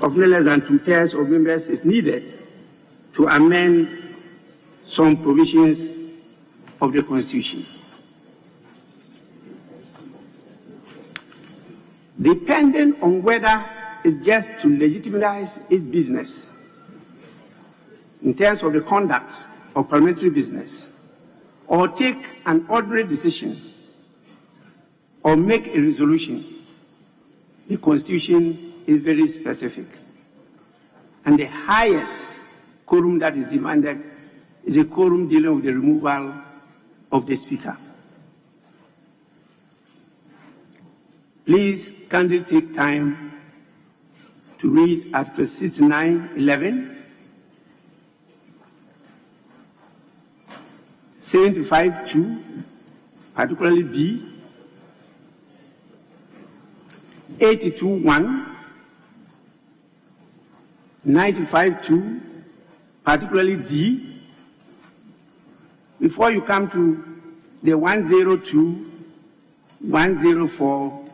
of no less than 2/3 of members is needed to amend some provisions of the Constitution. Depending on whether it's just to legitimize its business in terms of the conduct of parliamentary business, or take an ordinary decision, or make a resolution, the Constitution is very specific. And the highest quorum that is demanded is a quorum dealing with the removal of the Speaker. Please kindly take time to read Article 69(11), 75(2), particularly B, 82(1), 95(2), particularly D, before you come to the 102, 104,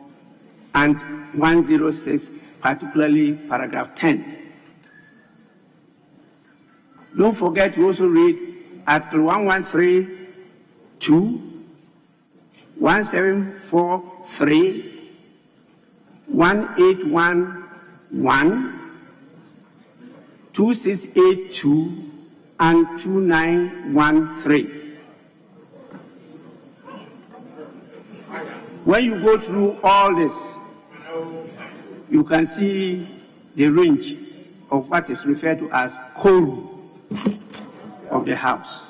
and 106, particularly paragraph 10. Don't forget to also read Article 113(2), 1743, 1811, 2682, and 2913. When you go through all this, you can see the range of what is referred to as quorum of the House.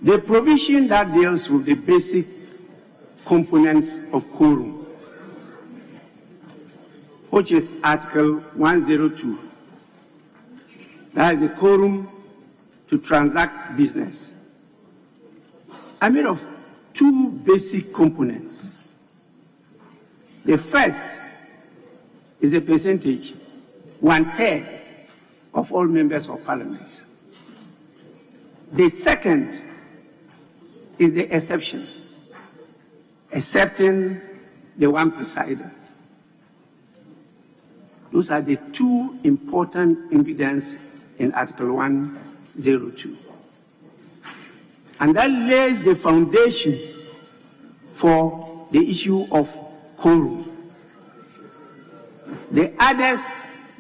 The provision that deals with the basic components of quorum, which is Article 102, that is the quorum to transact business, are made of two basic components. The first is a percentage, 1/3 of all members of Parliament. The second is the exception, excepting the one presider. Those are the two important ingredients in Article 102. And that lays the foundation for the issue of quorum. The others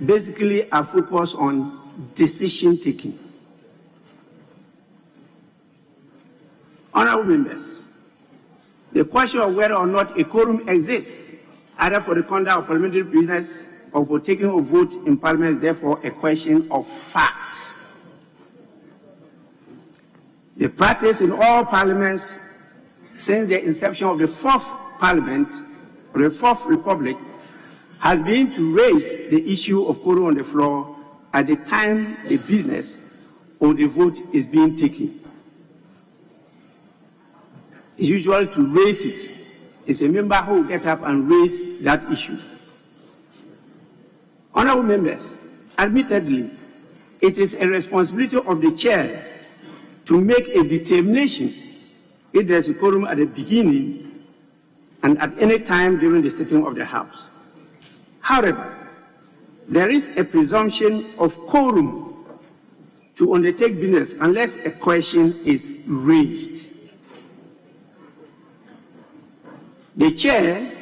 basically are focused on decision taking. Honorable members, the question of whether or not a quorum exists, either for the conduct of parliamentary business or for taking a vote in Parliament, is therefore a question of fact. The practice in all parliaments since the inception of the Fourth Parliament, or the Fourth Republic, has been to raise the issue of quorum on the floor at the time the business or the vote is being taken. It's usual to raise it. It's a member who will get up and raise that issue. Honorable members, admittedly, it is a responsibility of the chair to make a determination if there's a quorum at the beginning and at any time during the sitting of the House. However, there is a presumption of quorum to undertake business unless a question is raised. The chair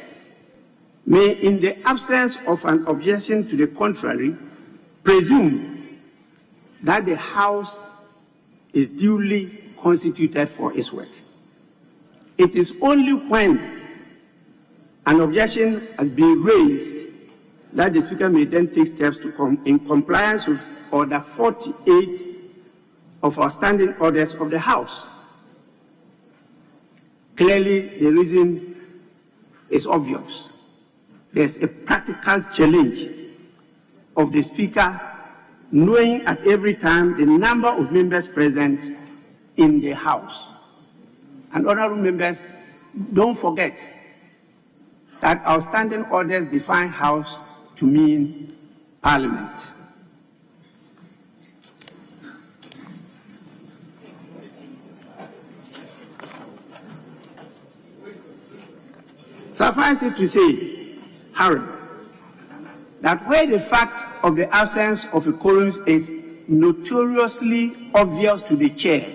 may, in the absence of an objection to the contrary, presume that the House is duly constituted for its work. It is only when an objection has been raised that the Speaker may then take steps to in compliance with Order 48 of our standing orders of the House. Clearly, the reason is obvious. There's a practical challenge of the Speaker knowing at every time the number of members present in the House. And honorable members, don't forget that our standing orders define House to mean Parliament. Suffice it to say, Harry, that where the fact of the absence of a quorum is notoriously obvious to the chair,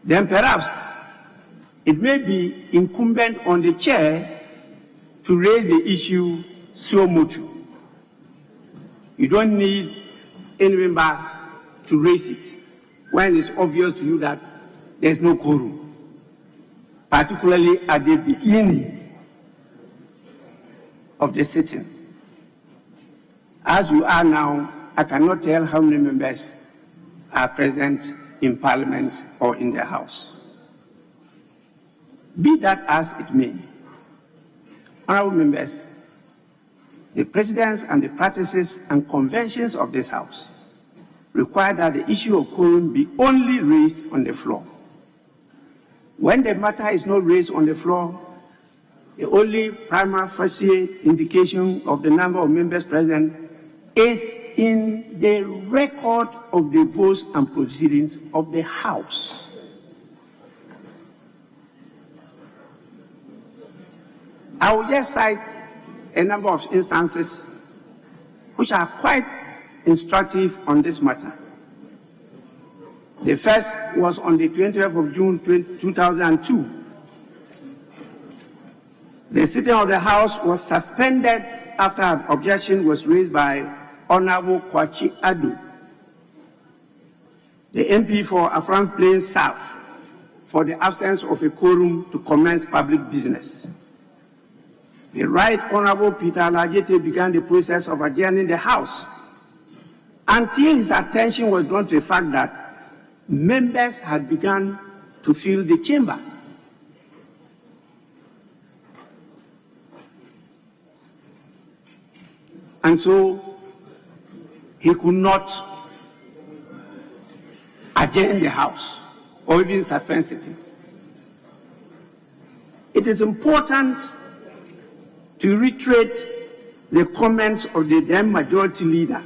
then perhaps it may be incumbent on the chair to raise the issue suo motu. You don't need any member to raise it when it's obvious to you that there's no quorum, particularly at the beginning of the sitting. As we are now, I cannot tell how many members are present in Parliament or in the House. Be that as it may, honorable members, the precedents and the practices and conventions of this House require that the issue of quorum be only raised on the floor. When the matter is not raised on the floor, the only prima facie indication of the number of members present is in the record of the votes and proceedings of the House. I will just cite a number of instances which are quite instructive on this matter. The first was on the 20th of June 2002. The sitting of the House was suspended after an objection was raised by Honorable Kwachi Adu, the MP for Afram Plains South, for the absence of a quorum to commence public business. The Right Honorable Peter Alajete began the process of adjourning the House until his attention was drawn to the fact that members had begun to fill the chamber. And so he could not adjourn the House or even suspend sitting. It is important to reiterate the comments of the then majority leader,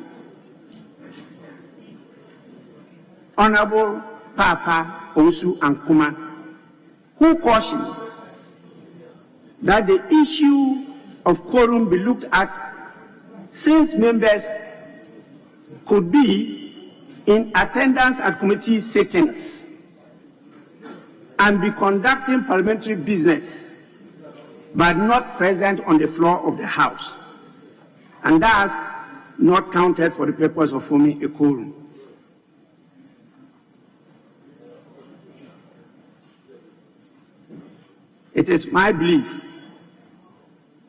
Honorable Papa Osu Ankuma, who cautioned that the issue of quorum be looked at since members could be in attendance at committee sittings and be conducting parliamentary business, but not present on the floor of the House, and thus not counted for the purpose of forming a quorum. It is my belief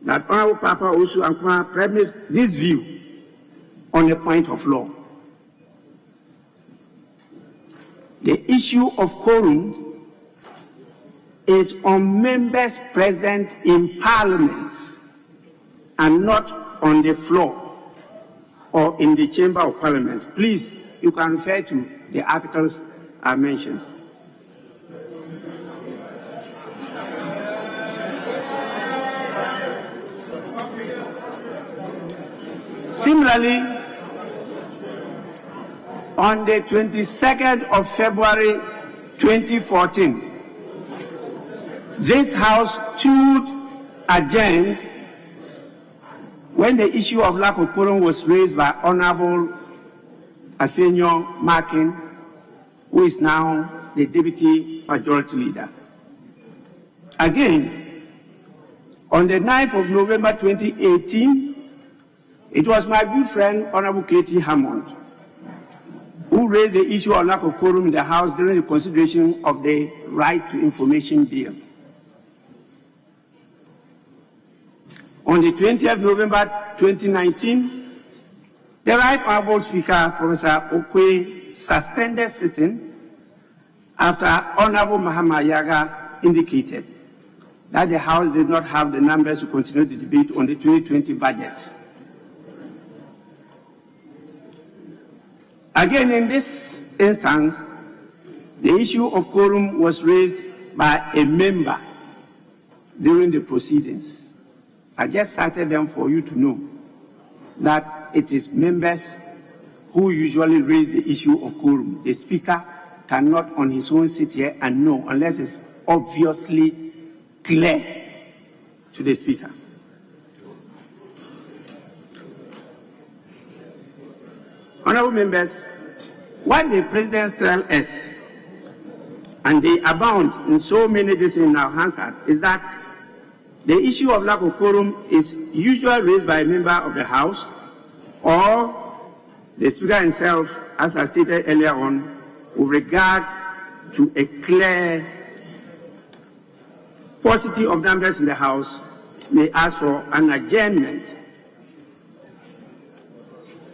that Honorable Papa Osu Ankuma premised this view on a point of law. The issue of quorum is on members present in Parliament and not on the floor or in the chamber of Parliament. Please, you can refer to the articles I mentioned. Similarly, on the 22nd of February 2014, this House stood adjourned when the issue of lack of quorum was raised by Honorable Afenyo Makin, who is now the Deputy Majority Leader. Again, on the 9th of November 2018, it was my good friend, Honorable Katie Hammond, who raised the issue of lack of quorum in the House during the consideration of the Right to Information Bill. On the 20th of November 2019, the Right Honorable Speaker, Professor Okwe, suspended sitting after Honorable Mahama Yaga indicated that the House did not have the numbers to continue the debate on the 2020 budget. Again, in this instance, the issue of quorum was raised by a member during the proceedings. I just cited them for you to know that it is members who usually raise the issue of quorum. The Speaker cannot on his own sit here and know unless it's obviously clear to the Speaker. Honorable members, what the presidents tell us, and they abound in so many days in our Hansard, is that the issue of lack of quorum is usually raised by a member of the House or the Speaker himself, as I stated earlier on, with regard to a clear paucity of numbers in the House, may ask for an adjournment.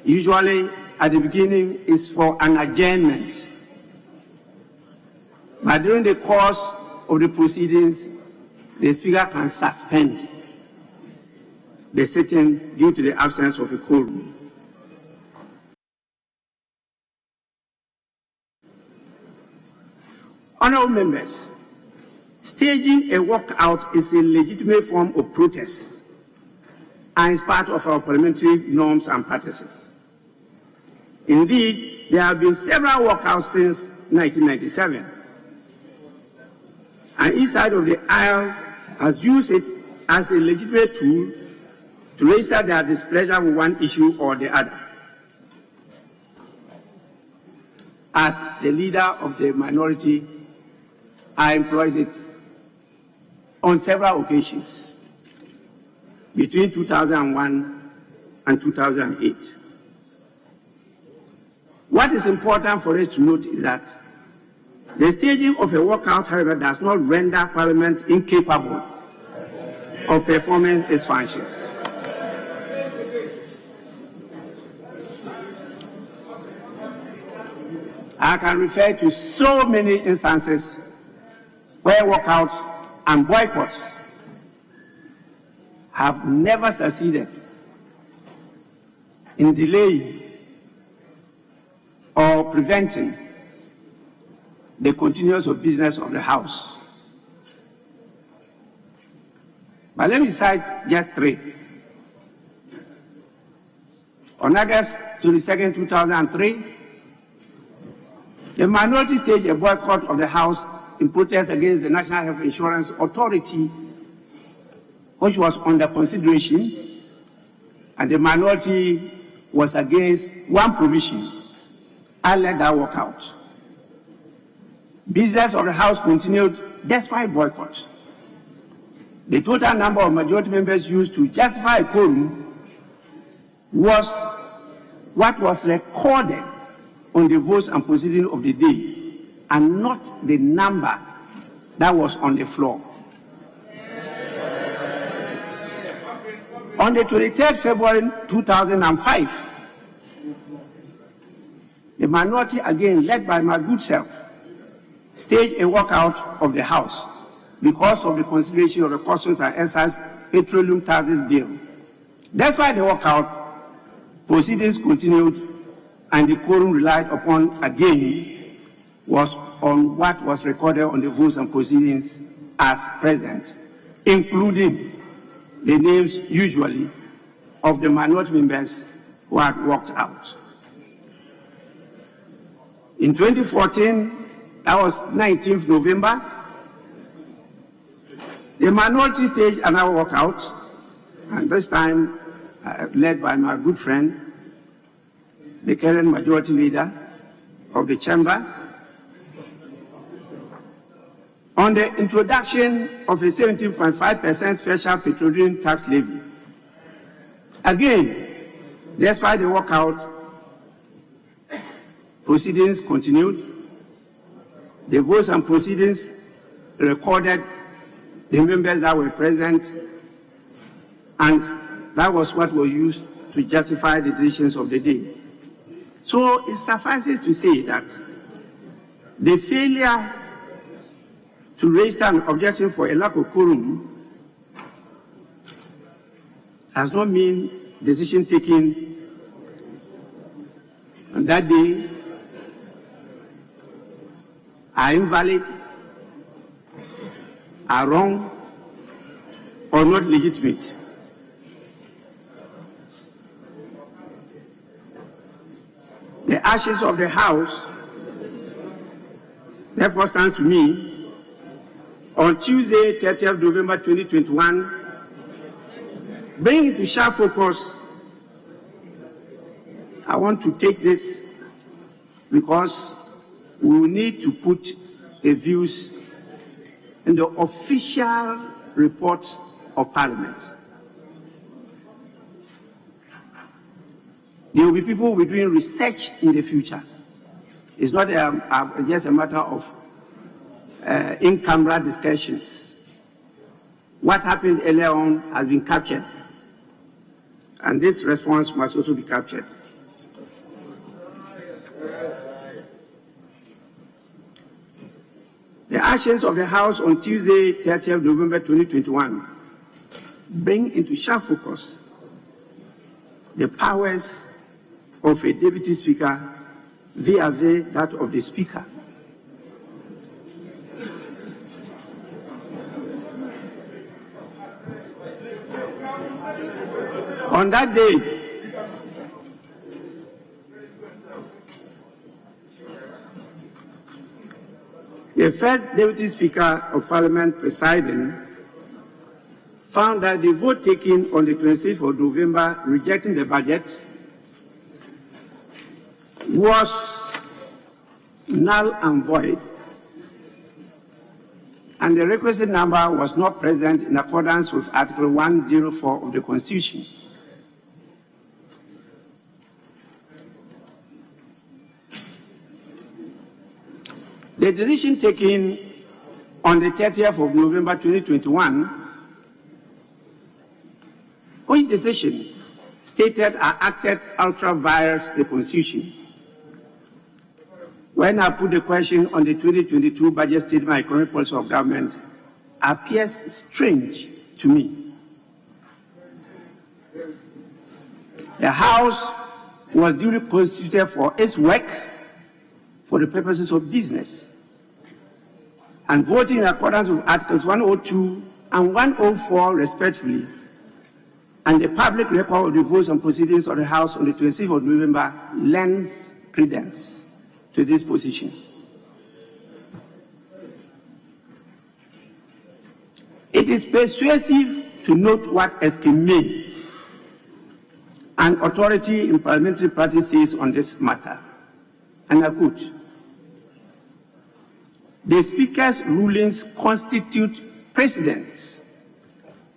Usually, at the beginning, is for an adjournment. But during the course of the proceedings, the Speaker can suspend the sitting due to the absence of a quorum. Honorable members, staging a walkout is a legitimate form of protest and is part of our parliamentary norms and practices. Indeed, there have been several walkouts since 1997, and each side of the aisle has used it as a legitimate tool to register their displeasure with one issue or the other. As the leader of the minority, I employed it on several occasions between 2001 and 2008. What is important for us to note is that the staging of a walkout, however, does not render Parliament incapable of performing its functions. I can refer to so many instances where walkouts and boycotts have never succeeded in delaying or preventing the continuance of business of the House. But let me cite just three. On August 22, 2003, the minority staged a boycott of the House in protest against the National Health Insurance Authority, which was under consideration, and the minority was against one provision. I led that walkout. Business of the House continued despite boycott. The total number of majority members used to justify a quorum was what was recorded on the votes and proceedings of the day, and not the number that was on the floor. On the 23rd February 2005, the minority, again led by my good self, staged a walkout of the House because of the consideration of the Customs and Excise Petroleum Taxes Bill. Despite the walkout, proceedings continued, and the quorum relied upon again was on what was recorded on the votes and proceedings as present, including the names usually of the minority members who had walked out. In 2014, that was 19th November, the minority staged another walkout, and this time led by my good friend, the current majority leader of the chamber, on the introduction of a 17.5% special petroleum tax levy. Again, despite the walkout, proceedings continued. The votes and proceedings recorded the members that were present, and that was what was used to justify the decisions of the day. So it suffices to say that the failure to register an objection for a lack of quorum does not mean decision taken on that day are invalid, are wrong, or not legitimate. The actions of the House therefore stands to me on Tuesday, 30th November 2021, bring into sharp focus. I want to take this because we will need to put the views in the official report of Parliament. There will be people who will be doing research in the future. It's not just a matter of in-camera discussions. What happened earlier on has been captured, and this response must also be captured. The actions of the House on Tuesday, 30th November 2021, bring into sharp focus the powers of a Deputy Speaker vis-à-vis that of the Speaker. On that day, the first Deputy Speaker of Parliament presiding found that the vote taken on the 26th of November rejecting the budget was null and void, and the requisite number was not present in accordance with Article 104 of the Constitution. The decision taken on the 30th of November 2021, which decision stated I acted ultra vires the Constitution. When I put the question on the 2022 budget statement economic policy of government, appears strange to me. The House was duly constituted for its work for the purposes of business, and voting in accordance with Articles 102 and 104 respectively, and the public record of the votes and proceedings of the House on the 26th of November lends credence to this position. It is persuasive to note what Eskime, an authority in parliamentary practice, says on this matter, and I quote, "The Speaker's rulings constitute precedents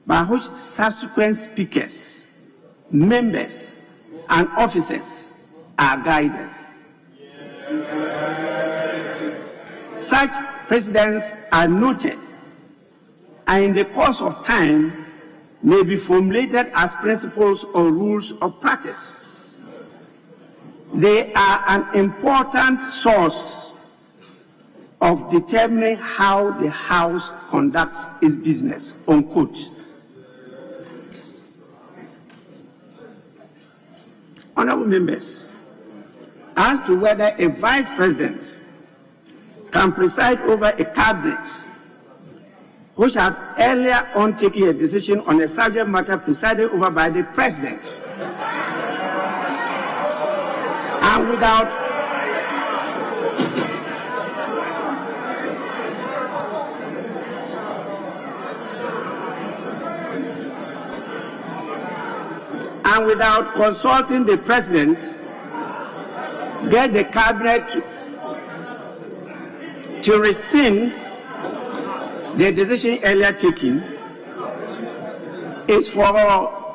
by which subsequent speakers, members, and officers are guided. Such precedents are noted and in the course of time may be formulated as principles or rules of practice. They are an important source of determining how the House conducts its business," unquote. Honorable members, as to whether a vice president can preside over a cabinet which had earlier on taken a decision on a subject matter presided over by the president, and without consulting the president, get the cabinet to rescind the decision earlier taken, is for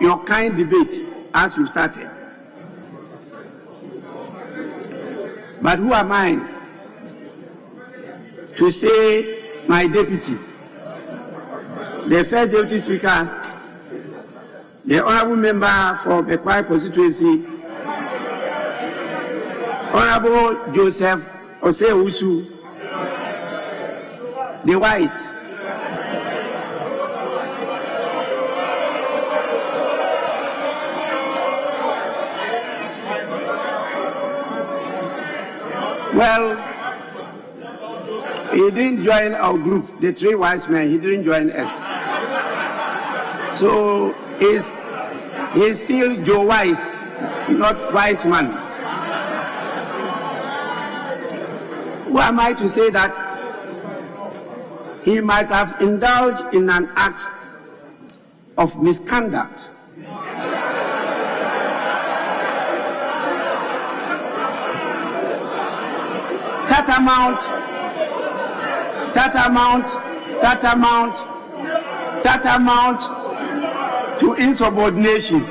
your kind debate as you started. But who am I to say my deputy, the first deputy speaker, the honorable member for Bekwai constituency, Honorable Joseph Osei-Owusu, the wise, well, he didn't join our group, the three wise men, he didn't join us. So he's still Joe Wise, not wise man. Who am I to say that he might have indulged in an act of misconduct. Tantamount to insubordination.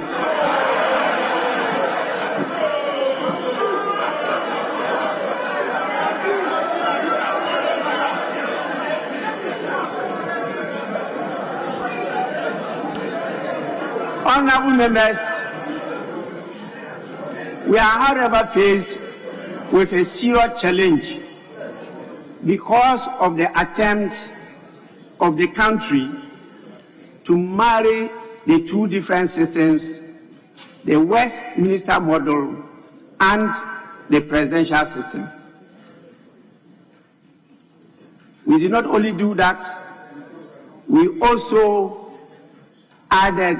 Honorable members, we are, however, faced with a serious challenge because of the attempt of the country to marry the two different systems, the Westminster model and the presidential system. We did not only do that, we also added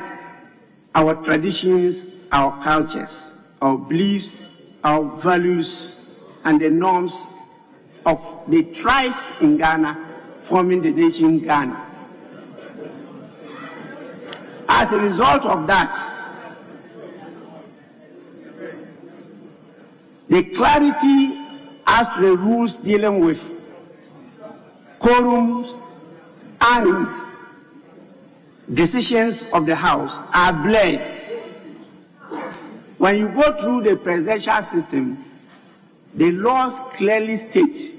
our traditions, our cultures, our beliefs, our values, and the norms of the tribes in Ghana forming the nation Ghana. As a result of that, the clarity as to the rules dealing with quorums and decisions of the House are blurred. When you go through the presidential system, the laws clearly state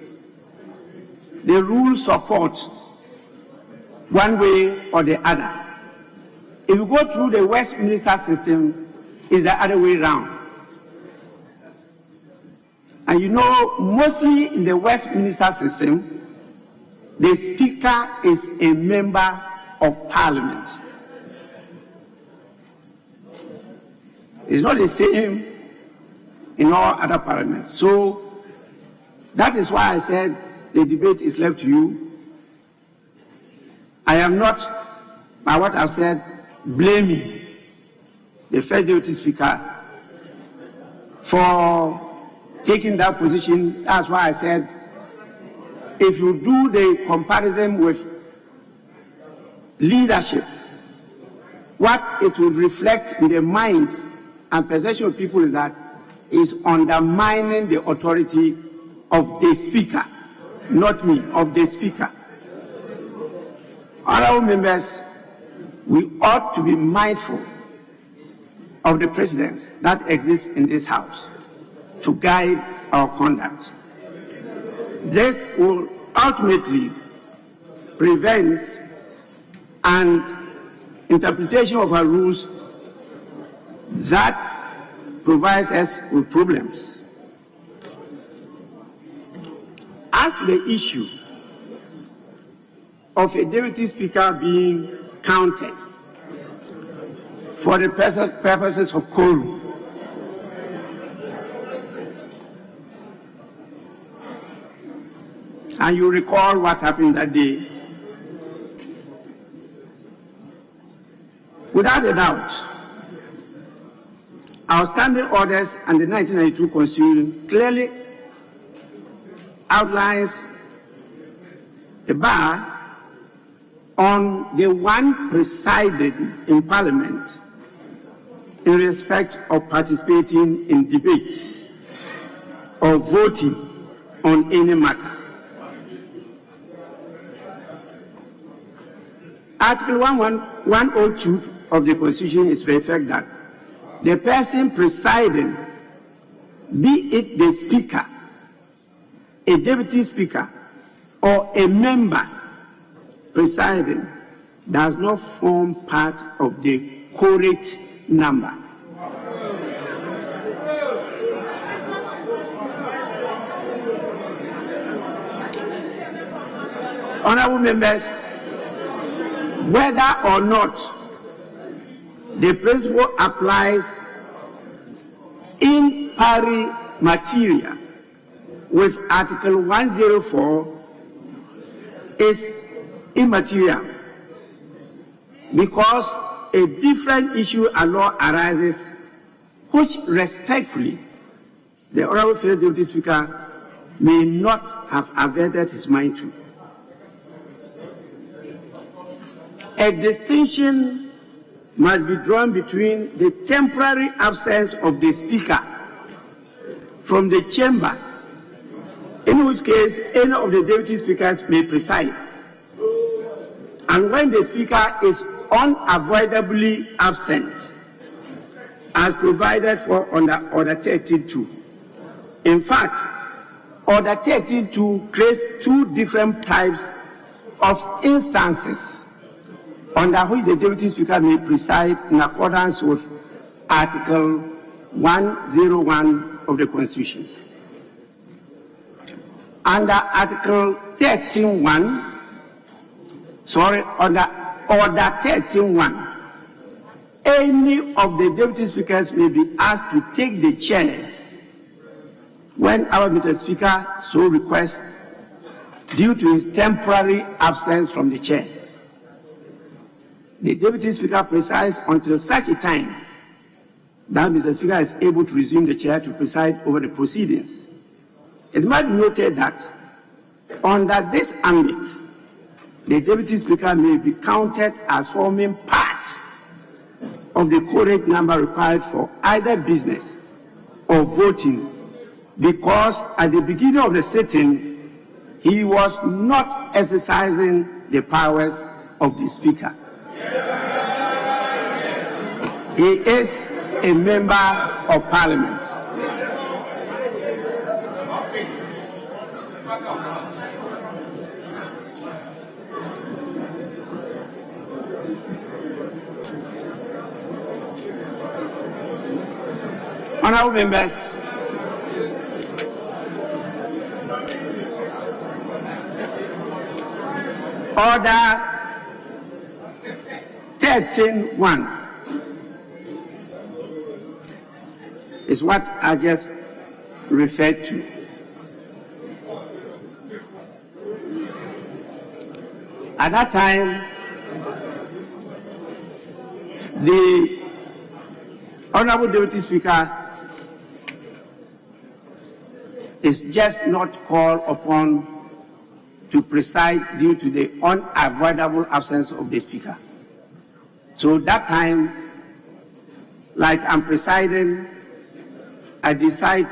the rules support one way or the other. If you go through the Westminster system, it's the other way around. And you know, mostly in the Westminster system, the Speaker is a member of Parliament. It's not the same in all other parliaments. So that is why I said the debate is left to you. I am not, by what I've said, blaming the First Deputy Speaker for taking that position. That's why I said, if you do the comparison with leadership, what it would reflect in the minds and perception of people is that is undermining the authority of the Speaker, not me, of the Speaker. Honorable members, we ought to be mindful of the precedents that exist in this House to guide our conduct. This will ultimately prevent an interpretation of our rules that provides us with problems. As to the issue of a deputy speaker being counted for the purposes of quorum, and you recall what happened that day, without a doubt, our standing orders and the 1992 Constitution clearly outlines the bar on the one presiding in Parliament in respect of participating in debates or voting on any matter. Article 102 of the Constitution is to the effect that the person presiding, be it the Speaker, a Deputy Speaker, or a member presiding, does not form part of the quorate number. Honorable members, whether or not the principle applies in pari materia with Article 104 is immaterial, because a different issue at law arises which respectfully the Honorable First Deputy Speaker may not have averted his mind to. a distinction must be drawn between the temporary absence of the Speaker from the chamber, in which case any of the Deputy Speakers may preside, and when the Speaker is unavoidably absent, as provided for under Order 13.2. In fact, Order 13.2 creates two different types of instances under which the Deputy Speaker may preside in accordance with Article 101 of the Constitution. Under Article 13.1, under Order 13.1, any of the Deputy Speakers may be asked to take the chair whenever Mr. Speaker so requests due to his temporary absence from the chair. The Deputy Speaker presides until such a time that Mr. Speaker is able to resume the chair to preside over the proceedings. It might be noted that under this ambit, the Deputy Speaker may be counted as forming part of the quorum number required for either business or voting, because at the beginning of the sitting, he was not exercising the powers of the Speaker. He is a member of Parliament. Honourable members, Order 13.1 is what I just referred to. At that time, the Honourable Deputy Speaker is just not called upon to preside due to the unavoidable absence of the Speaker. So that time, like I'm presiding, I decide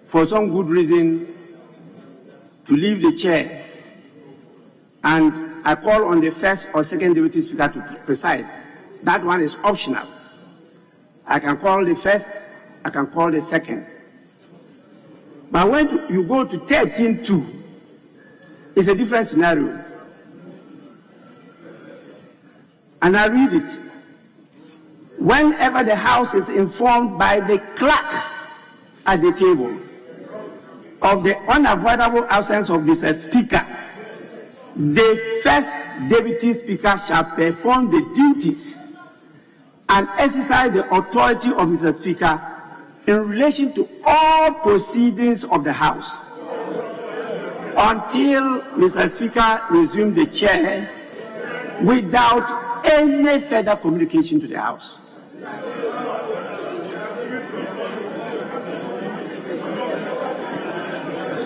for some good reason to leave the chair, and I call on the first or second Deputy Speaker to preside. That one is optional. I can call the first, I can call the second. But when you go to 13.2, it's a different scenario. And I read it. Whenever the House is informed by the clerk at the table of the unavoidable absence of Mr. Speaker, the first Deputy Speaker shall perform the duties and exercise the authority of Mr. Speaker in relation to all proceedings of the House until Mr. Speaker resumes the chair without any further communication to the House.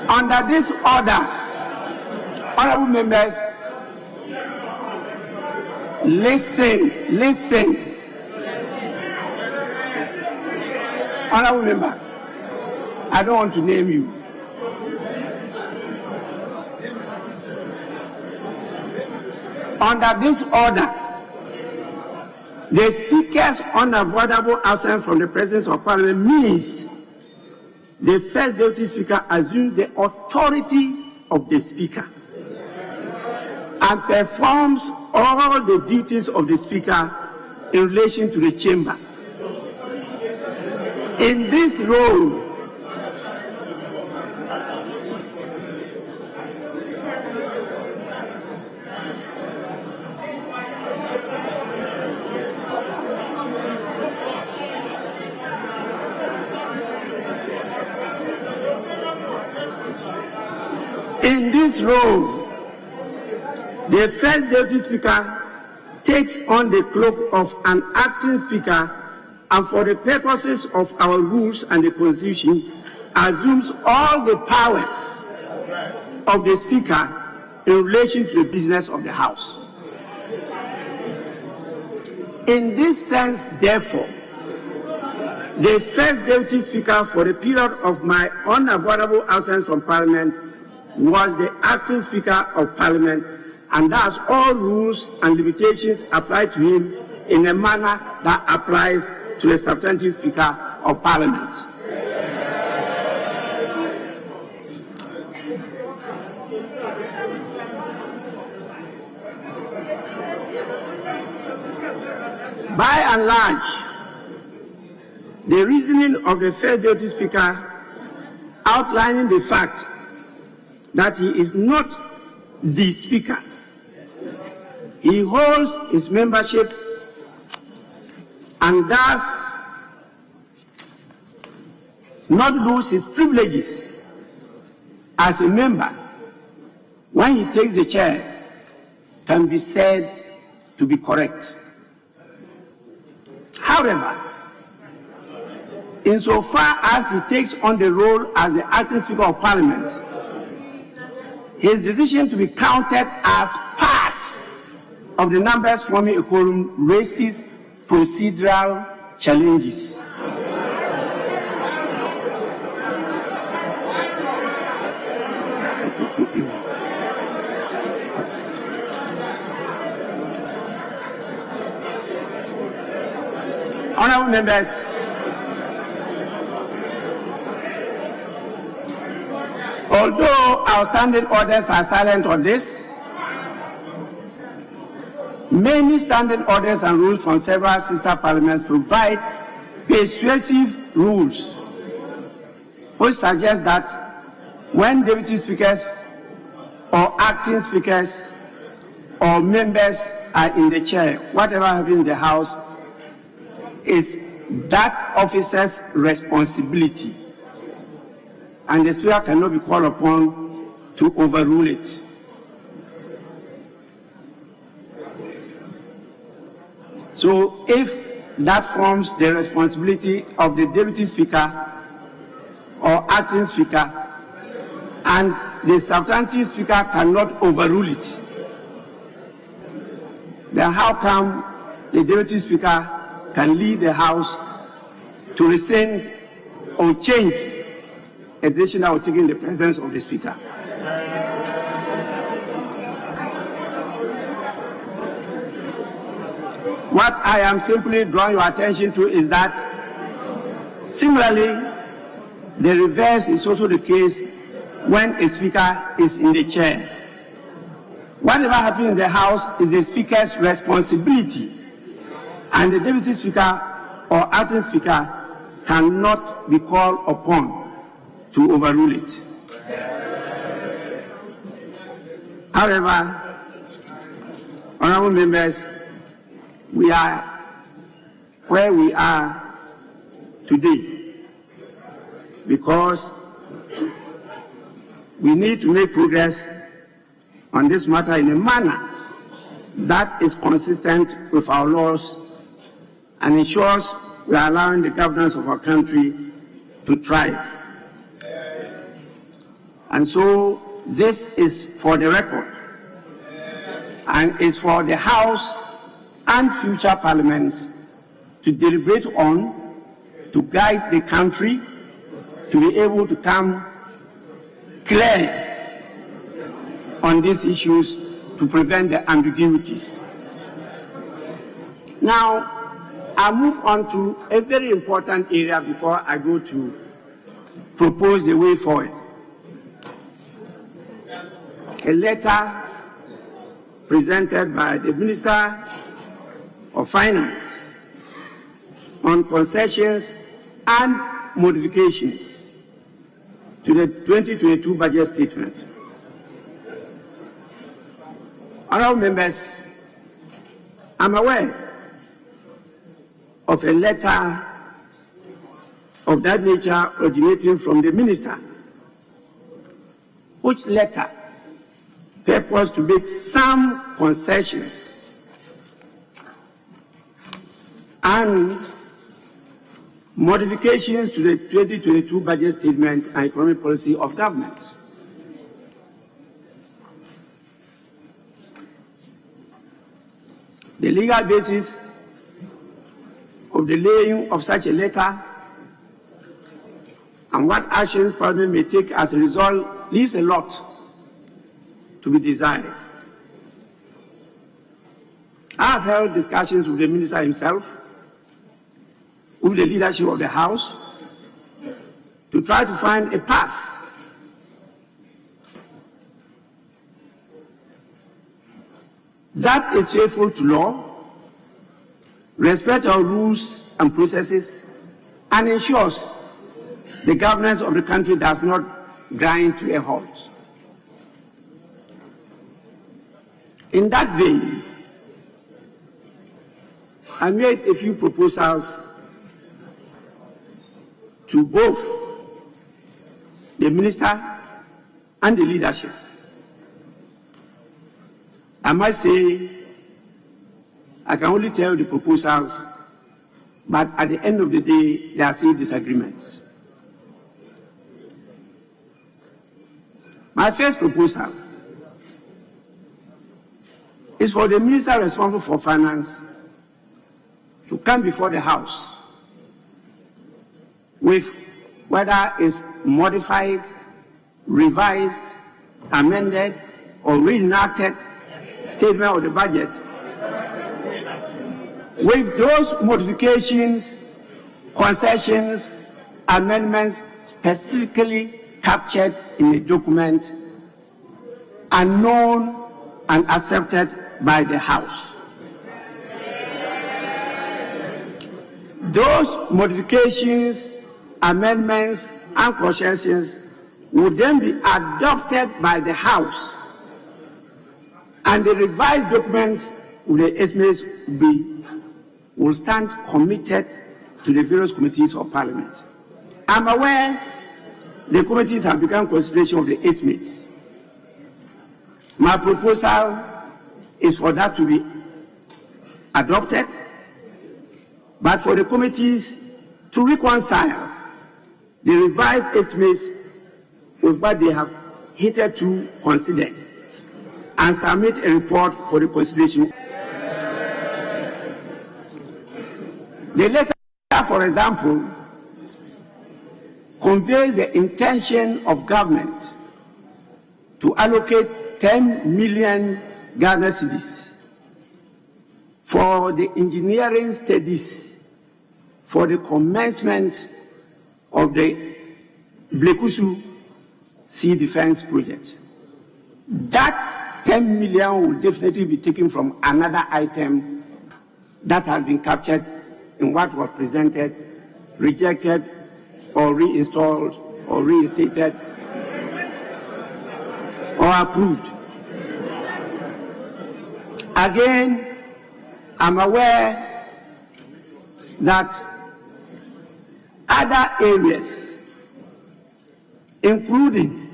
Under this order, honourable members, listen. Honourable member, I don't want to name you. Under this order, the Speaker's unavoidable absence from the presence of Parliament means the first Deputy Speaker assumes the authority of the Speaker and performs all the duties of the Speaker in relation to the chamber. In this role, the first Deputy Speaker takes on the cloak of an acting Speaker, and for the purposes of our rules and the Constitution, assumes all the powers of the Speaker in relation to the business of the House. In this sense, therefore, the first Deputy Speaker for the period of my unavoidable absence from Parliament was the Acting Speaker of Parliament, and thus all rules and limitations apply to him in a manner that applies to the substantive Speaker of Parliament. By and large, the reasoning of the first Deputy Speaker outlining the fact that he is not the Speaker. He holds his membership and thus not lose his privileges as a member when he takes the chair can be said to be correct. However, insofar as he takes on the role as the Acting Speaker of Parliament, his decision to be counted as part of the numbers forming a quorum raises procedural challenges. Honourable members, although our standing orders are silent on this, many standing orders and rules from several sister parliaments provide persuasive rules which suggest that when deputy speakers or acting speakers or members are in the chair, whatever happens in the House is that officer's responsibility, and the Speaker cannot be called upon to overrule it. So if that forms the responsibility of the Deputy Speaker or Acting Speaker, and the substantive Speaker cannot overrule it, then how come the Deputy Speaker can lead the House to rescind or change a decision that was taken in the presence of the Speaker? What I am simply drawing your attention to is that similarly, the reverse is also the case when a Speaker is in the chair. Whatever happens in the House is the Speaker's responsibility, and the Deputy Speaker or Acting Speaker cannot be called upon to overrule it. However, honourable members, we are where we are today because we need to make progress on this matter in a manner that is consistent with our laws and ensures we are allowing the governance of our country to thrive. And so this is for the record and is for the House and future parliaments to deliberate on, to guide the country, to be able to come clear on these issues to prevent the ambiguities. Now, I'll move on to a very important area before I go to propose the way forward. A letter presented by the Minister of Finance on concessions and modifications to the 2022 budget statement. Honourable members, I'm aware of a letter of that nature originating from the Minister, which letter purports to make some concessions and modifications to the 2022 budget statement and economic policy of government. The legal basis of the laying of such a letter and what actions Parliament may take as a result leaves a lot to be desired. I have held discussions with the Minister himself, with the leadership of the House, to try to find a path that is faithful to law, respects our rules and processes, and ensures the governance of the country does not grind to a halt. In that vein, I made a few proposals to both the minister and the leadership. I must say, I can only tell the proposals, but at the end of the day, there are still disagreements. My first proposal is for the minister responsible for finance to come before the House with whether it's modified, revised, amended, or reenacted statement of the budget, with those modifications, concessions, amendments specifically captured in a document and known and accepted by the House. Those modifications, amendments, and concessions would then be adopted by the House, and the revised documents with the estimates will stand committed to the various committees of Parliament. I'm aware the committees have begun consideration of the estimates. My proposal is for that to be adopted, but for the committees to reconcile the revised estimates with what they have hitherto considered and submit a report for the consideration. The letter, for example, conveys the intention of government to allocate 10 million Ghana cedis for the engineering studies for the commencement of the Blekusu Sea Defense Project. That 10 million will definitely be taken from another item that has been captured in what was presented, rejected, or reinstalled, or reinstated, or approved. Again, I'm aware that other areas, including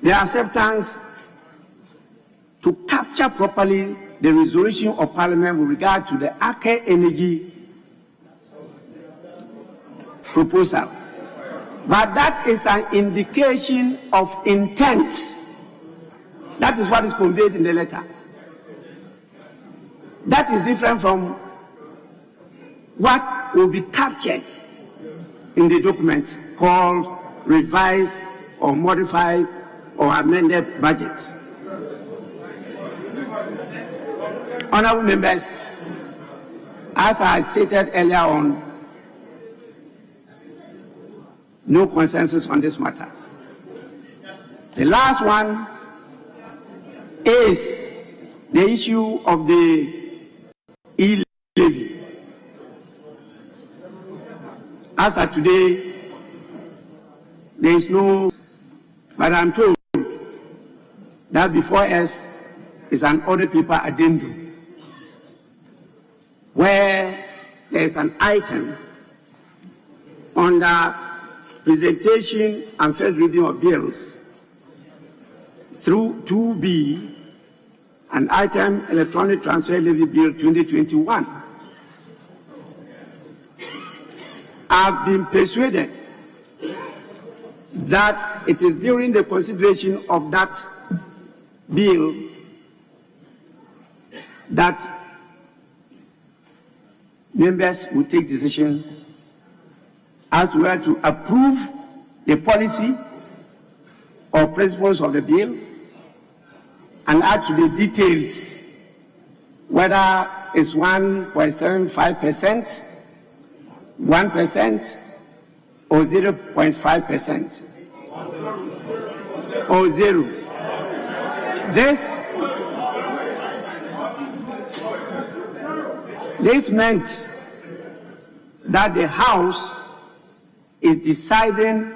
the acceptance to capture properly the resolution of Parliament with regard to the Aker Energy proposal. But that is an indication of intent. That is what is conveyed in the letter. That is different from what will be captured in the document called revised or modified or amended budget. Honourable members, as I had stated earlier on, no consensus on this matter. The last one is the issue of the e-levy. As of today, there is no, but I'm told that before us is an order paper addendum, where there is an item under presentation and first reading of bills through 2B, an item electronic transfer levy bill 2021. I've been persuaded that it is during the consideration of that bill that members will take decisions as to whether to approve the policy or principles of the bill and add to the details whether it's 1.75%, 1%, or 0.5%, or 0. This meant that the House is deciding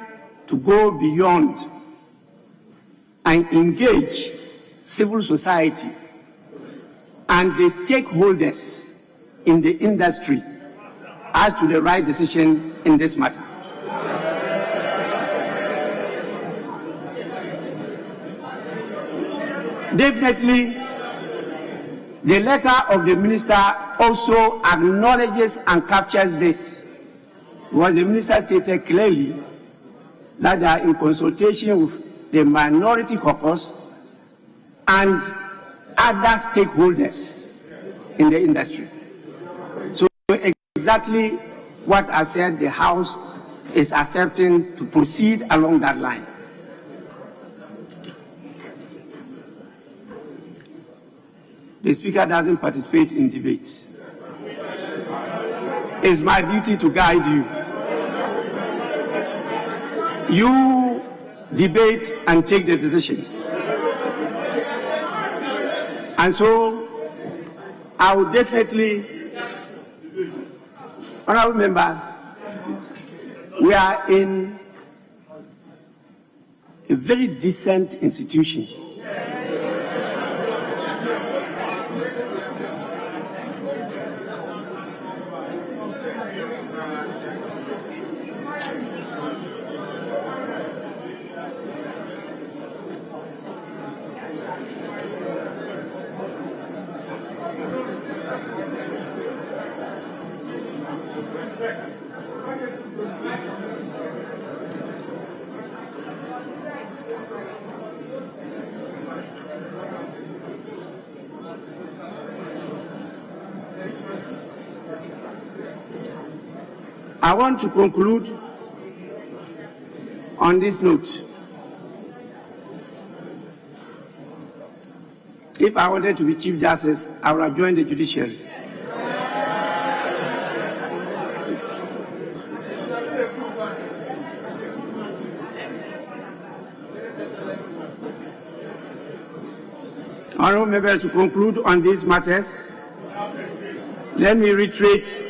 to go beyond and engage civil society and the stakeholders in the industry as to the right decision in this matter. Definitely, the letter of the minister also acknowledges and captures this, because the minister stated clearly that they are in consultation with the minority caucus and other stakeholders in the industry. So exactly what I said, the House is accepting to proceed along that line. The Speaker doesn't participate in debates. It's my duty to guide you. You debate and take the decisions. And so, I would definitely, honorable member, we are in a very decent institution. I want to conclude on this note. If I wanted to be Chief Justice, I would have joined the judiciary. Honorable members, to conclude on these matters, let me reiterate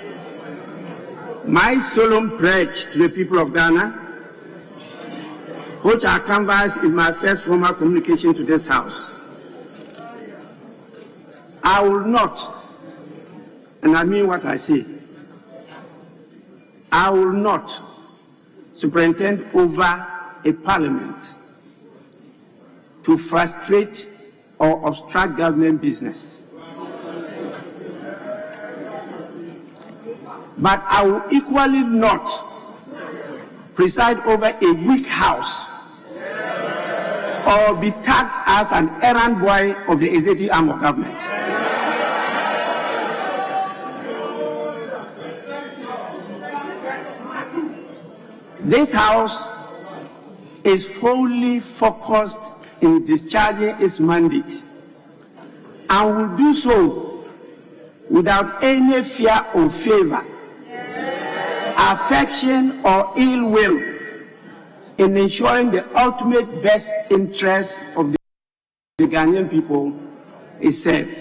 my solemn pledge to the people of Ghana, which I canvassed in my first formal communication to this House. I will not, and I mean what I say, I will not superintend over a parliament to frustrate or obstruct government business. But I will equally not preside over a weak house or be tagged as an errand boy of the executive arm of government. This House is fully focused in discharging its mandate and will do so without any fear or favor, affection or ill will in ensuring the ultimate best interest of the Ghanaian people is served.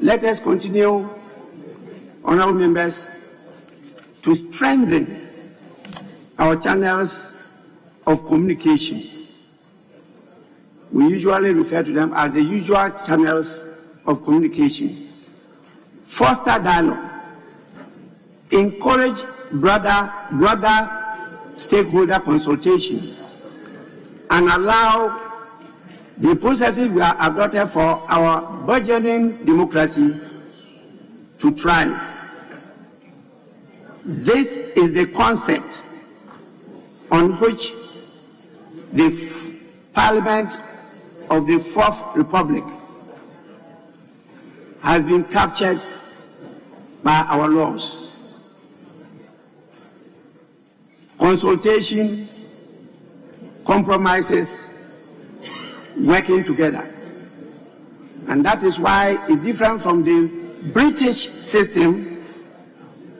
Let us continue, honorable members, to strengthen our channels of communication. We usually refer to them as the usual channels of communication. Foster dialogue. Encourage broader stakeholder consultation and allow the processes we are adopted for our burgeoning democracy to thrive. This is the concept on which the Parliament of the Fourth Republic has been captured by our laws. Consultation, compromises, working together. And that is why it's different from the British system,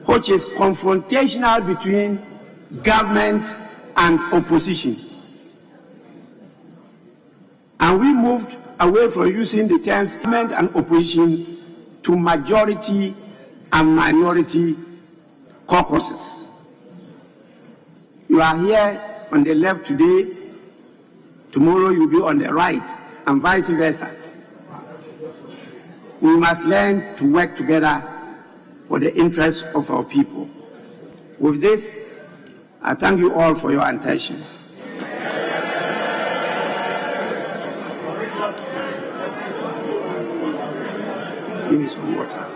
which is confrontational between government and opposition. And we moved away from using the terms government and opposition to majority and minority caucuses. You are here on the left today, tomorrow you'll be on the right, and vice versa. We must learn to work together for the interests of our people. With this, I thank you all for your attention. Give me some water.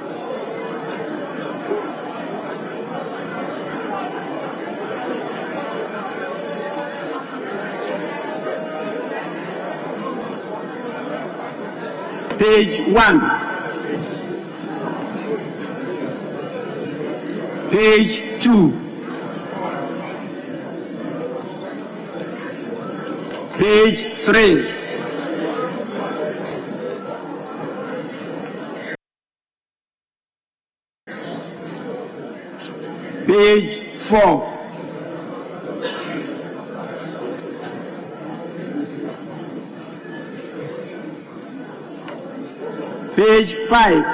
Page 1. Page 2. Page 3. Page 4. Page 5.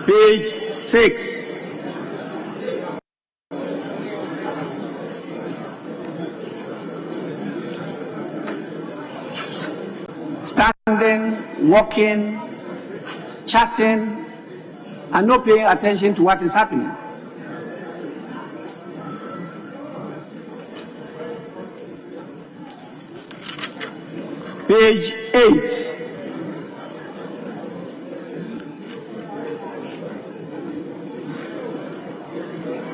Page 6. Standing, walking, chatting, and not paying attention to what is happening. Page 8.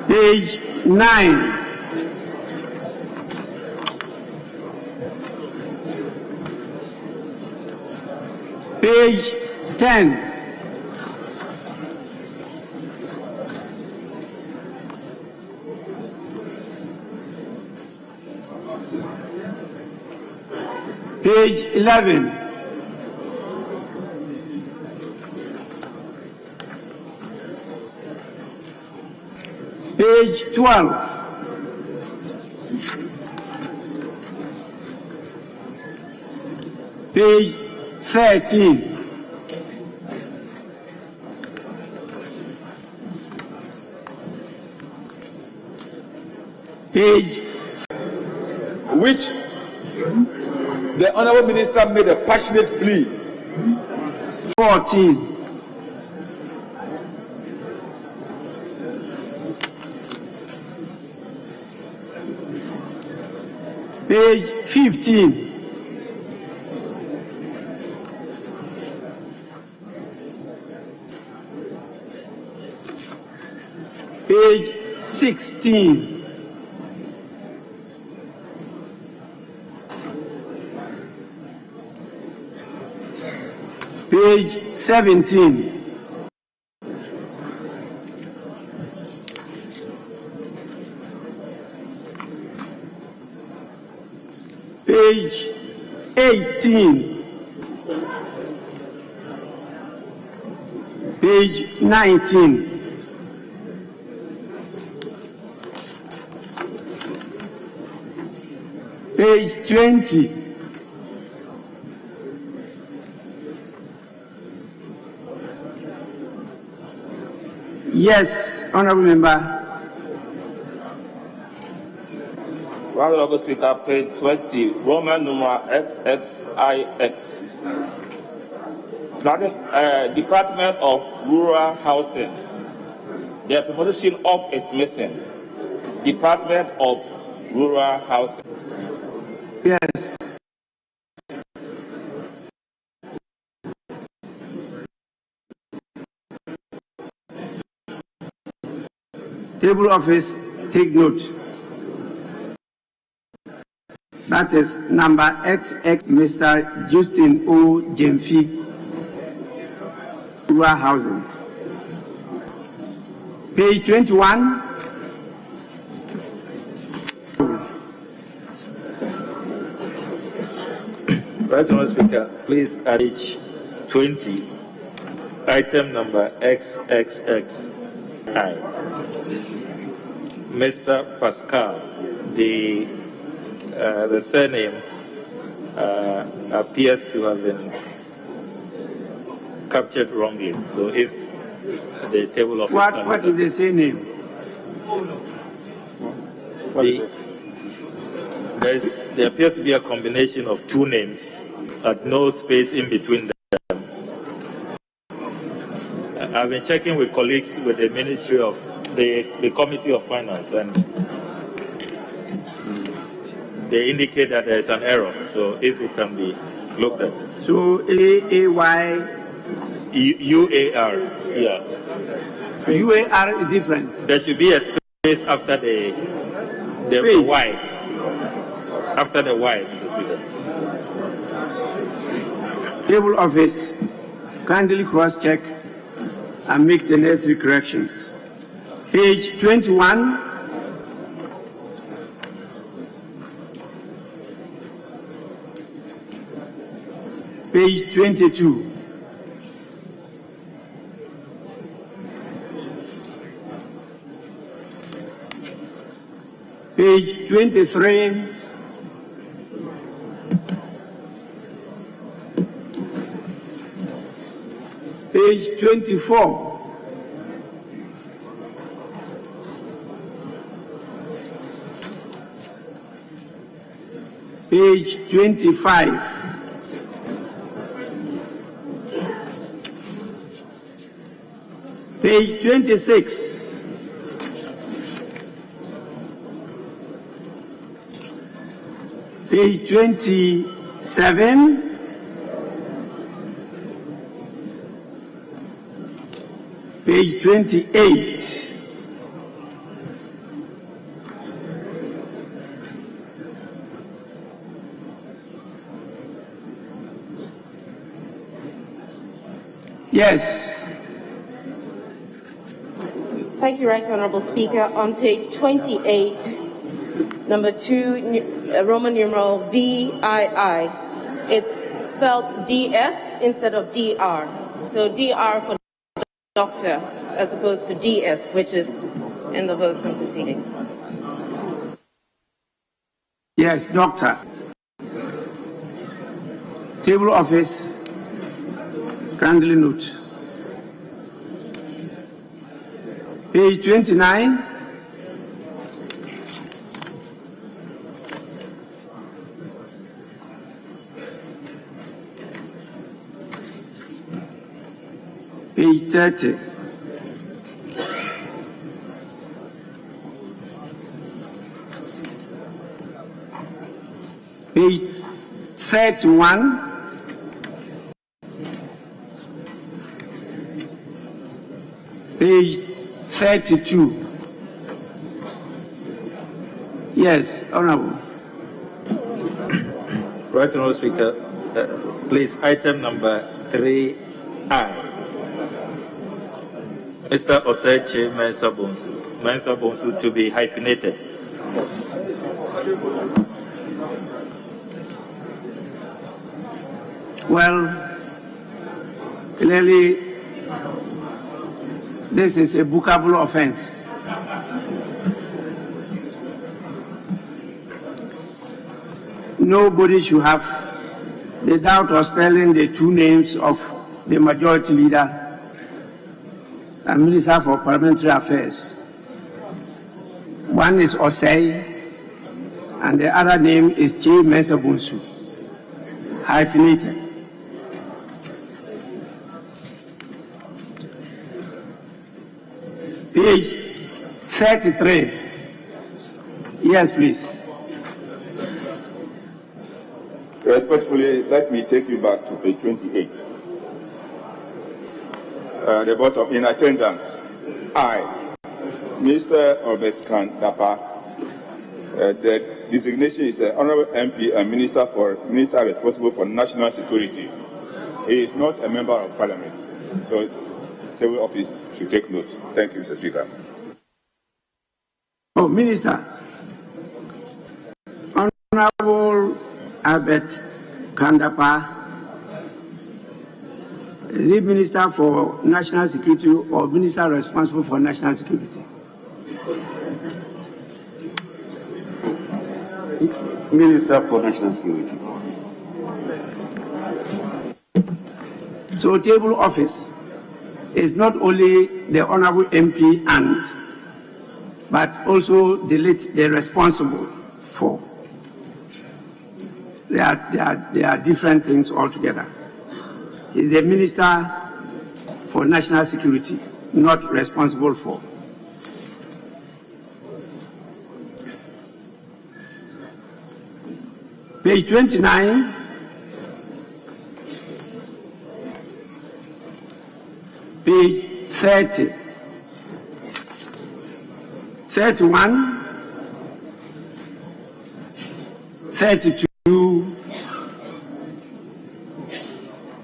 Page 9. Page 10. Page 11. Page 12. Page 13. Page which the Honourable Minister made a passionate plea. 14. Page 15. Page 16. Page 17. Page 18. Page 19. Page 20. Yes, Honourable Member. Honourable Speaker, page 20, Roman numeral XXIX. Department of Rural Housing. The preposition of is missing. Department of Rural Housing. Yes. Table office, take note. That is number XX, Mr. Justin O. Jemfi. rural housing. Page 21. Right, Honourable Speaker, please add page 20, item number XXXI. Mr. Pascal, the surname appears to have been captured wrongly. So if the table of what is the surname? There appears to be a combination of two names, but no space in between them. I've been checking with colleagues with the Ministry of the Committee of Finance, and they indicate that there is an error. So if it can be looked at. So A-A-Y. UAR, yeah. UAR is different. There should be a space after the Y. After the Y, Mr. Speaker. Table office, kindly cross-check and make the necessary corrections. Page 21. Page 22. Page 23. Page 24. Page 25. Page 26. Page 27. Page 28. Yes. Thank you, Right Honourable Speaker. On page 28, number 2, Roman numeral VII, it's spelled DS instead of DR. So DR for doctor as opposed to DS, which is in the votes and proceedings. Yes, doctor. Table office, kindly note. Page 29. Page 30. Page 31. Page 32. Yes, Honourable. Right, Honourable Speaker, please, item number 3I. Mr. Oseche Mensa Bonsu to be hyphenated. Well, clearly, this is a bookable offense. Nobody should have the doubt of spelling the two names of the majority leader and Minister for Parliamentary Affairs. One is Osei, and the other name is J. Mensa Bonsu, hyphenated. Page 33. Yes, please. Respectfully, let me take you back to page 28. The bottom, in attendance, I, Mr. Obeskan Dapa, the designation is Honorable MP and Minister responsible for national security. He is not a member of parliament. So table office should take note. Thank you, Mr. Speaker. Oh, Minister. Honorable Albert Kandapa, is he Minister for National Security or Minister responsible for national security? Minister for National Security. So table office is not only the Honorable MP but also the responsible for. They are different things altogether. He's the Minister for National Security, not responsible for. Page 29. Page 30. 31. 32.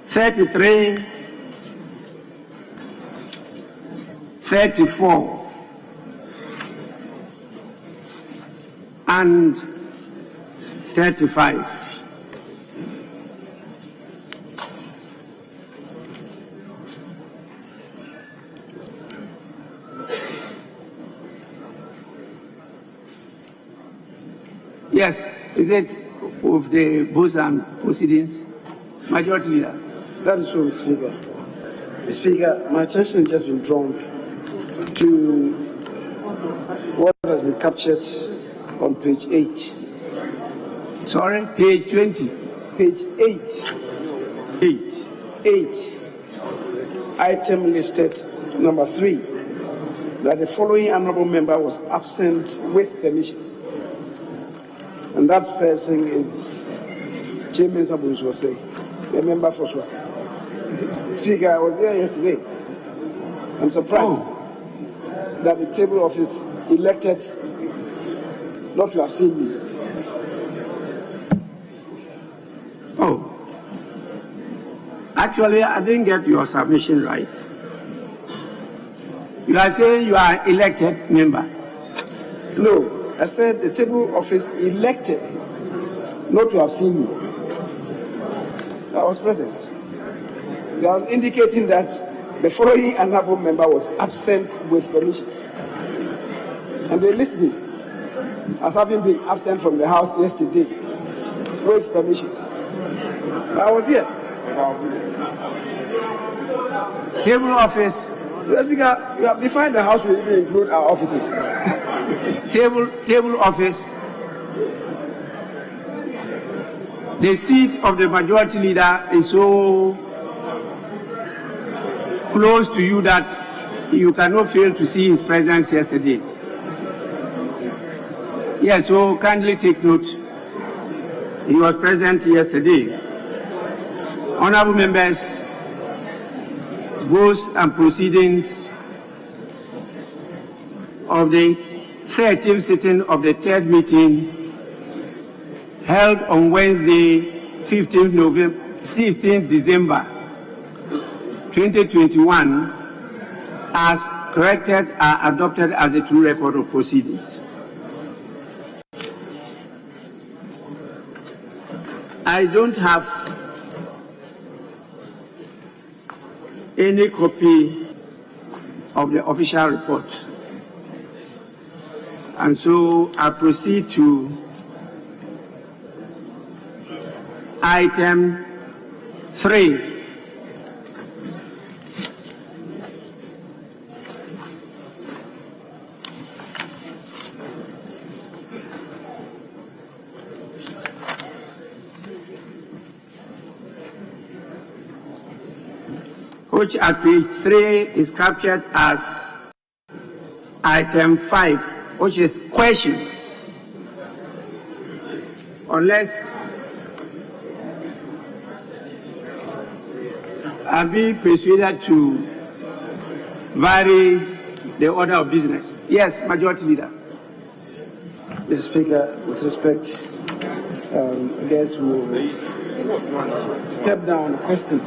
33. 34. And 35. Yes, is it of the votes and proceedings? Majority Leader. That is so, Speaker. Speaker, my attention has just been drawn to what has been captured on page 8. Sorry, page 20. Page 8. 8. 8. Item listed number 3. That the following honorable member was absent with permission. And that person is Chairman Sabunsuose, the member for sure. Speaker, I was there yesterday. I'm surprised that the table office elected not to have seen me. Oh. Actually, I didn't get your submission right. You are saying you are elected member. No, I said the table office elected not to have seen me. I was present. I was indicating that the following honorable member was absent with permission. And they list me as having been absent from the house yesterday with permission. I was here. Table office. Yes, because you have defined the house will even include our offices. Table office. The seat of the majority leader is so close to you that you cannot fail to see his presence yesterday. Yes, so kindly take note. He was present yesterday. Honorable members, votes and proceedings of the 13th sitting of the 3rd meeting held on Wednesday, 15th December 2021, as corrected, are adopted as a true record of proceedings. I don't have any copy of the official report, and so I proceed to item 3. Which at page 3 is captured as item 5, which is questions. Unless I'm being persuaded to vary the order of business. Yes, Majority Leader. Mr. Speaker, with respect, I guess we'll step down the questions.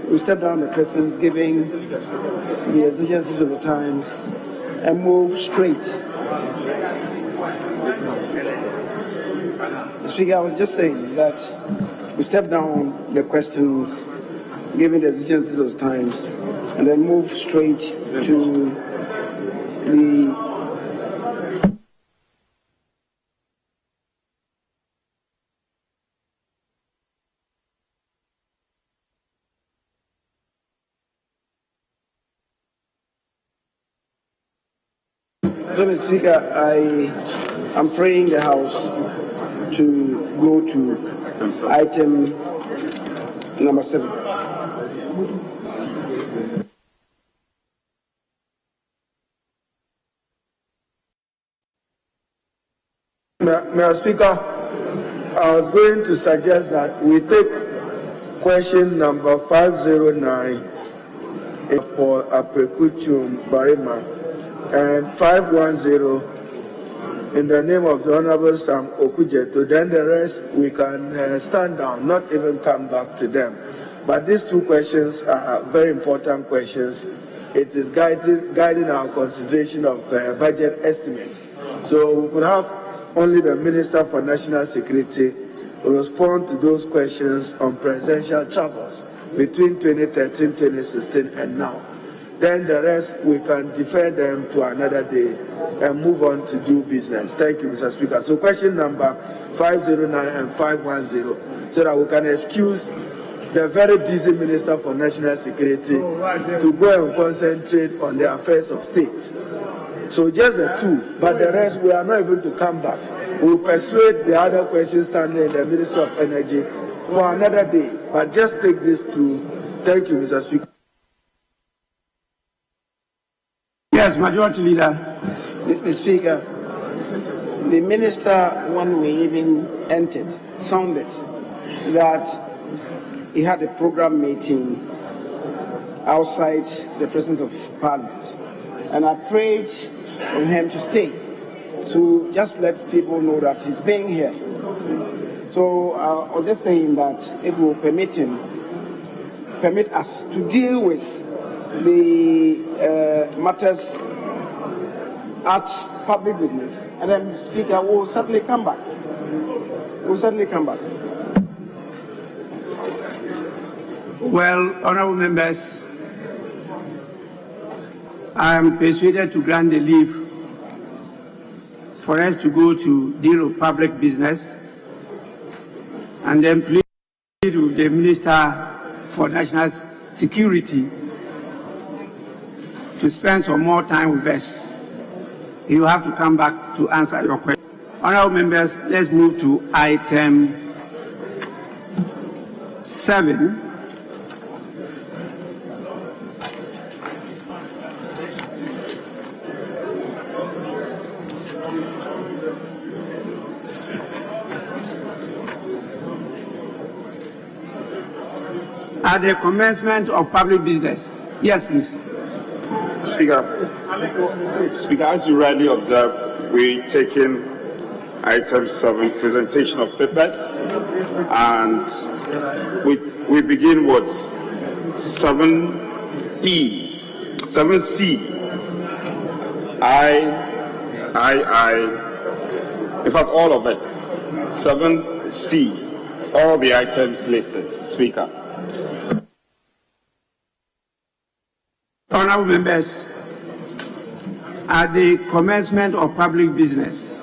We step down the questions, giving the exigencies of the times, and move straight. Speaker, I was just saying that we step down the questions, given the exigencies of the times, and then move straight to the Mr. Speaker, I am praying the House to go to item number 7. Mr. Speaker, I was going to suggest that we take question number 509 for Apekutum Barima and 510 in the name of the Honorable Sam Okujeto. Then the rest we can stand down, not even come back to them. But these two questions are very important questions. It is guiding our consideration of budget estimate. So we could have only the Minister for National Security respond to those questions on presidential travels between 2013, 2016 and now. Then the rest we can defer them to another day and move on to do business. Thank you, Mr. Speaker. So question number 509 and 510, so that we can excuse the very busy Minister for National Security to go and concentrate on the affairs of state. So just the two, but the rest we are not able to come back. We will persuade the other questions standing in the Ministry of Energy for another day. But just take this through. Thank you, Mr. Speaker. Yes, Majority Leader. Mr. Speaker, the Minister, when we even entered, sounded that he had a program meeting outside the presence of Parliament. And I prayed for him to stay, to just let people know that he's being here. So I was just saying that if we will permit us to deal with the matters at public business, and then the Speaker will certainly come back. Well, honorable members, I am persuaded to grant the leave for us to go to deal with public business and then plead with the Minister for National Security to spend some more time with us. You have to come back to answer your question. Honorable members, let's move to item 7. At the commencement of public business. Yes, please. Speaker, as you rightly observe, we taking item 7, presentation of papers, and we begin with 7E, 7C, in fact all of it, 7C, all the items listed, Speaker. Honorable members, at the commencement of public business,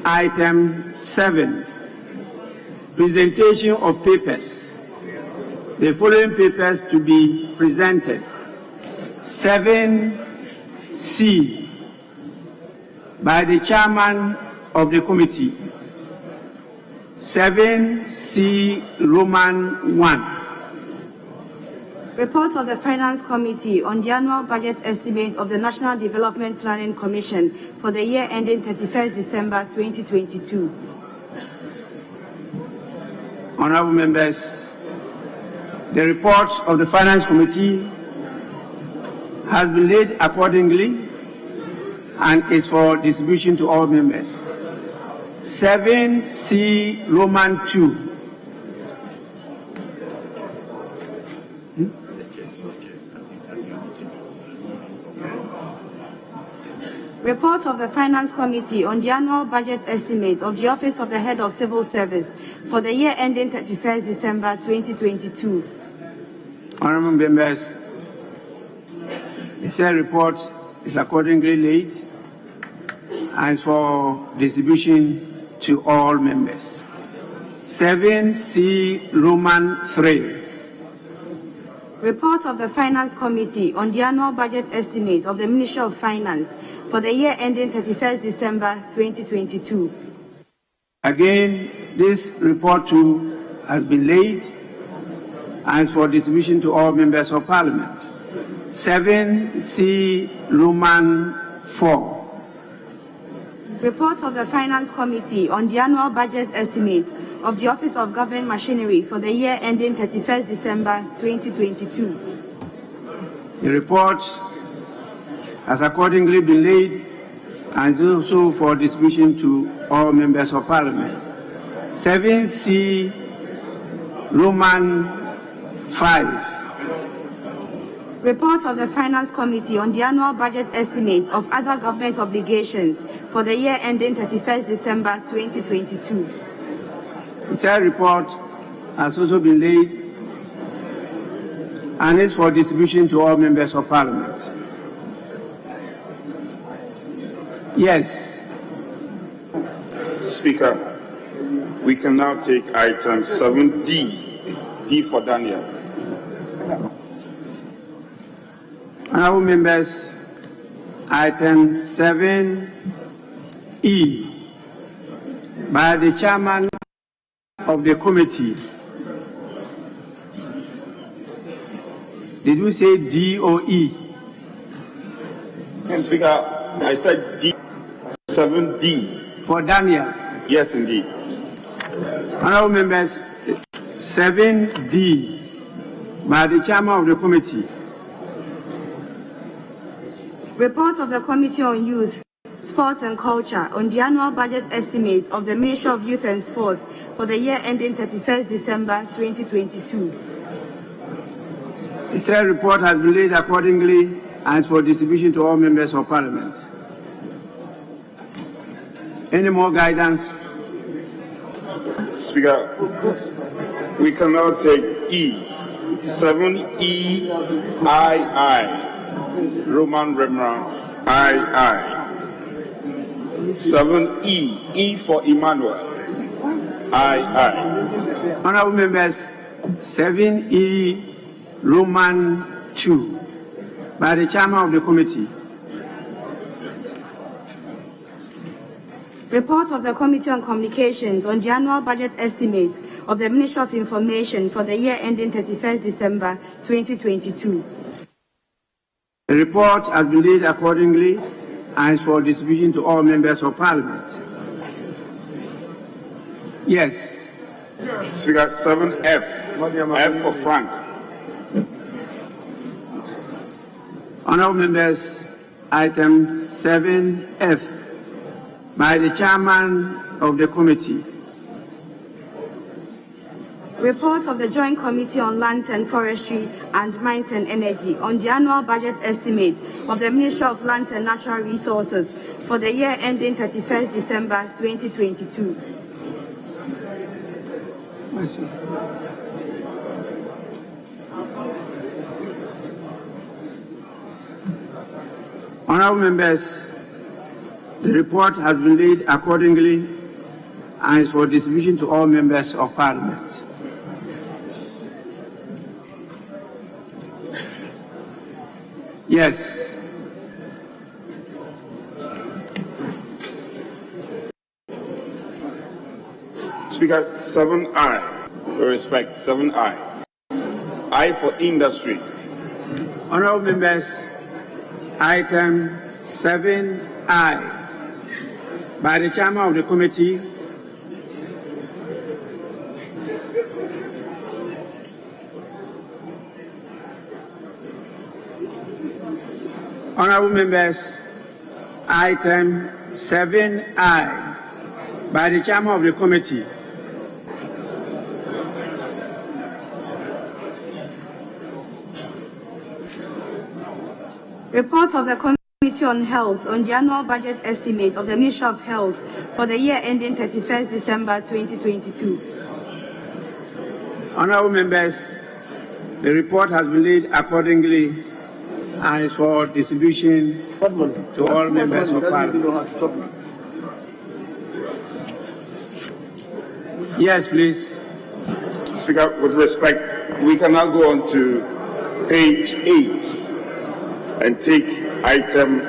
item 7, presentation of papers. The following papers to be presented: 7C, by the chairman of the committee, 7C Roman 1. Report of the Finance Committee on the annual budget estimate of the National Development Planning Commission for the year ending 31st December 2022. Honorable members, the report of the Finance Committee has been laid accordingly and is for distribution to all members. 7C Roman 2, Report of the Finance Committee on the annual budget estimates of the Office of the Head of Civil Service for the year ending 31st December 2022. Honorable members, the said report is accordingly laid and for distribution to all members. 7C Roman 3. Report of the Finance Committee on the annual budget estimates of the Ministry of Finance for the year ending 31st December 2022. Again, this report too has been laid and for distribution to all members of Parliament. 7C Roman 4. Report of the Finance Committee on the annual budget estimates of the Office of Government Machinery for the year ending 31st December 2022. The report has accordingly been laid and is also for distribution to all members of Parliament. 7C Roman 5. Report of the Finance Committee on the annual budget estimates of other government obligations for the year ending 31st December 2022. The said report has also been laid and is for distribution to all members of Parliament. Yes. Speaker, we can now take item 7D, D for Daniel. Honorable members, item 7E by the chairman of the committee. Did you say D or E? Speaker, I said D, 7D. For Daniel? Yes, indeed. Honorable members, 7D by the chairman of the committee. Report of the Committee on Youth, Sports and Culture on the annual budget estimates of the Ministry of Youth and Sports for the year ending 31st December 2022. The said report has been laid accordingly and is for distribution to all members of Parliament. Any more guidance? Speaker, we can now take E, 7EII, Roman numeral II. 7E, E for Emmanuel, II. Honorable members, 7E Roman 2 by the chairman of the committee. Report of the Committee on Communications on the annual budget estimates of the Ministry of Information for the year ending 31st December 2022. The report has been laid accordingly and is for distribution to all members of Parliament. Yes. Speaker, 7F, F for Frank. Honorable members, item 7F by the chairman of the committee. Report of the Joint Committee on Lands and Forestry and Mines and Energy on the annual budget estimates of the Ministry of Lands and Natural Resources for the year ending 31st December 2022. Honorable members, the report has been laid accordingly and is for distribution to all members of Parliament. Yes. Speaker, 7I, with respect, 7I. I for industry. Honorable members, item 7I by the chairman of the committee. Honorable members, item 7I by the chairman of the committee. Report of the Committee Committee on Health on the annual budget estimate of the Ministry of Health for the year ending 31st December 2022. Honorable members, the report has been laid accordingly and is for distribution to all members of Parliament. Yes, please. Speaker, with respect, we can now go on to page 8 and take item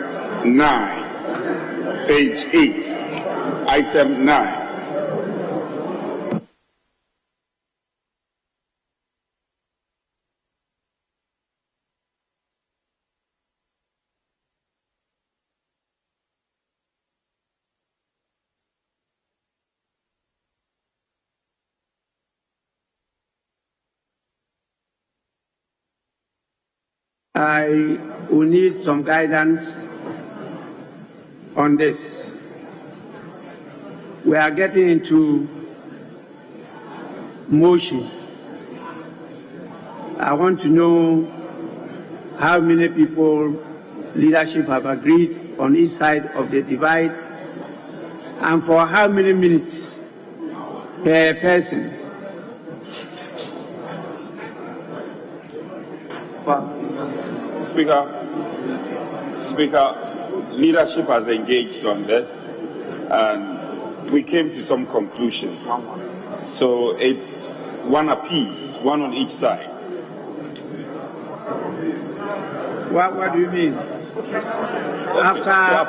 9. Page 8, item 9. I will need some guidance on this. We are getting into motion. I want to know how many people leadership have agreed on each side of the divide and for how many minutes per person. Speaker, leadership has engaged on this, and we came to some conclusion. So it's one apiece, one on each side. What do you mean? After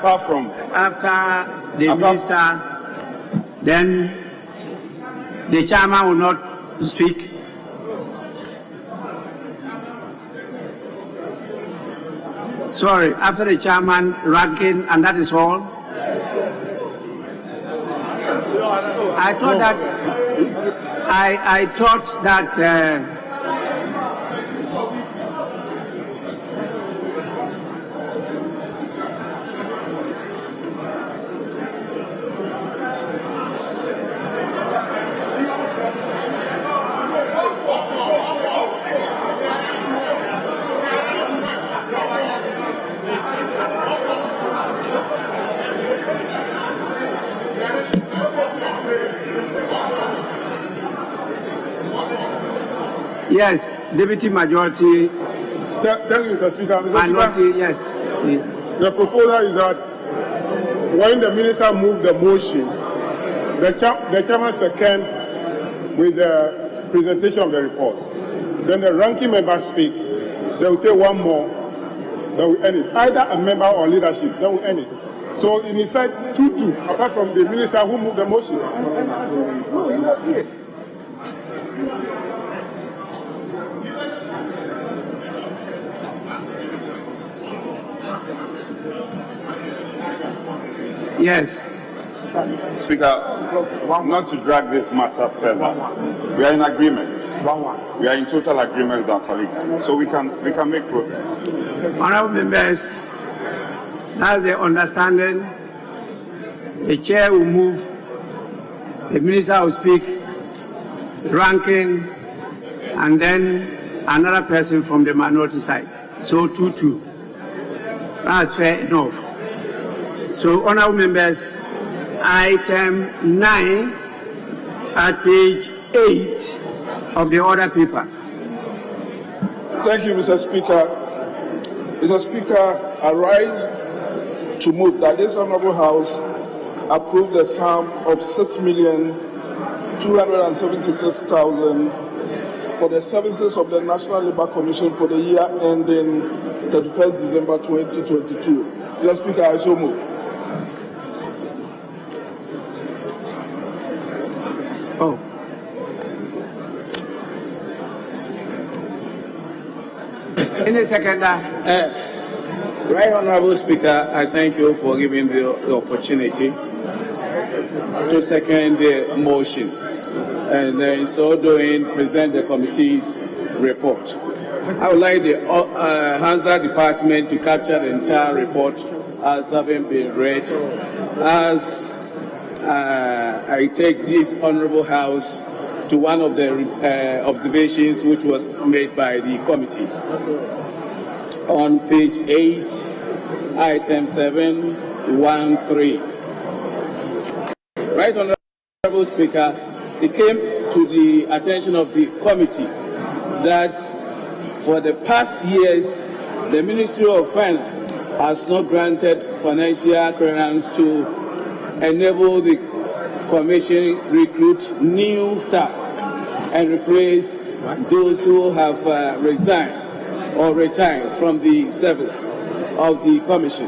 the minister, then the chairman will not speak. Sorry, after the chairman ranking, and that is all. I thought that yes, deputy majority. Thank you, Mr. Speaker. Minority, yes. The proposal is that when the minister moved the motion, the chairman second with the presentation of the report. Then the ranking member speak. They will take one more. They will end it. Either a member or leadership, they will end it. So in effect, 2-2, apart from the minister who moved the motion. No, he was here. Yes. Speaker, not to drag this matter further, we are in agreement. We are in total agreement with our colleagues, so we can make progress. Honourable members, that's the understanding. The chair will move, the minister will speak, ranking, and then another person from the minority side. So 2-2. That's fair enough. So, honourable members, item 9 at page 8 of the order paper. Thank you, Mr. Speaker. Mr. Speaker, I rise to move that this Honourable House approve the sum of $6,276,000 for the services of the National Labour Commission for the year ending 31st December 2022. Mr. Speaker, I so move. Oh. Any seconder? Right Honourable Speaker, I thank you for giving the opportunity to second the motion and in so doing present the committee's report. I would like the Hansa Department to capture the entire report as having been read as I take this Honourable House to one of the observations which was made by the committee. On page 8 item 713. Right Honorable Speaker, it came to the attention of the committee that for the past years, the Ministry of Finance has not granted financial clearance to enable the Commission recruit new staff and replace those who have resigned or retired from the service of the Commission.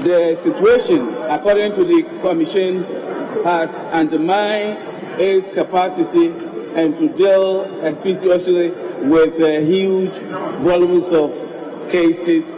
The situation, according to the Commission, has undermined its capacity and to deal expeditiously with huge volumes of cases,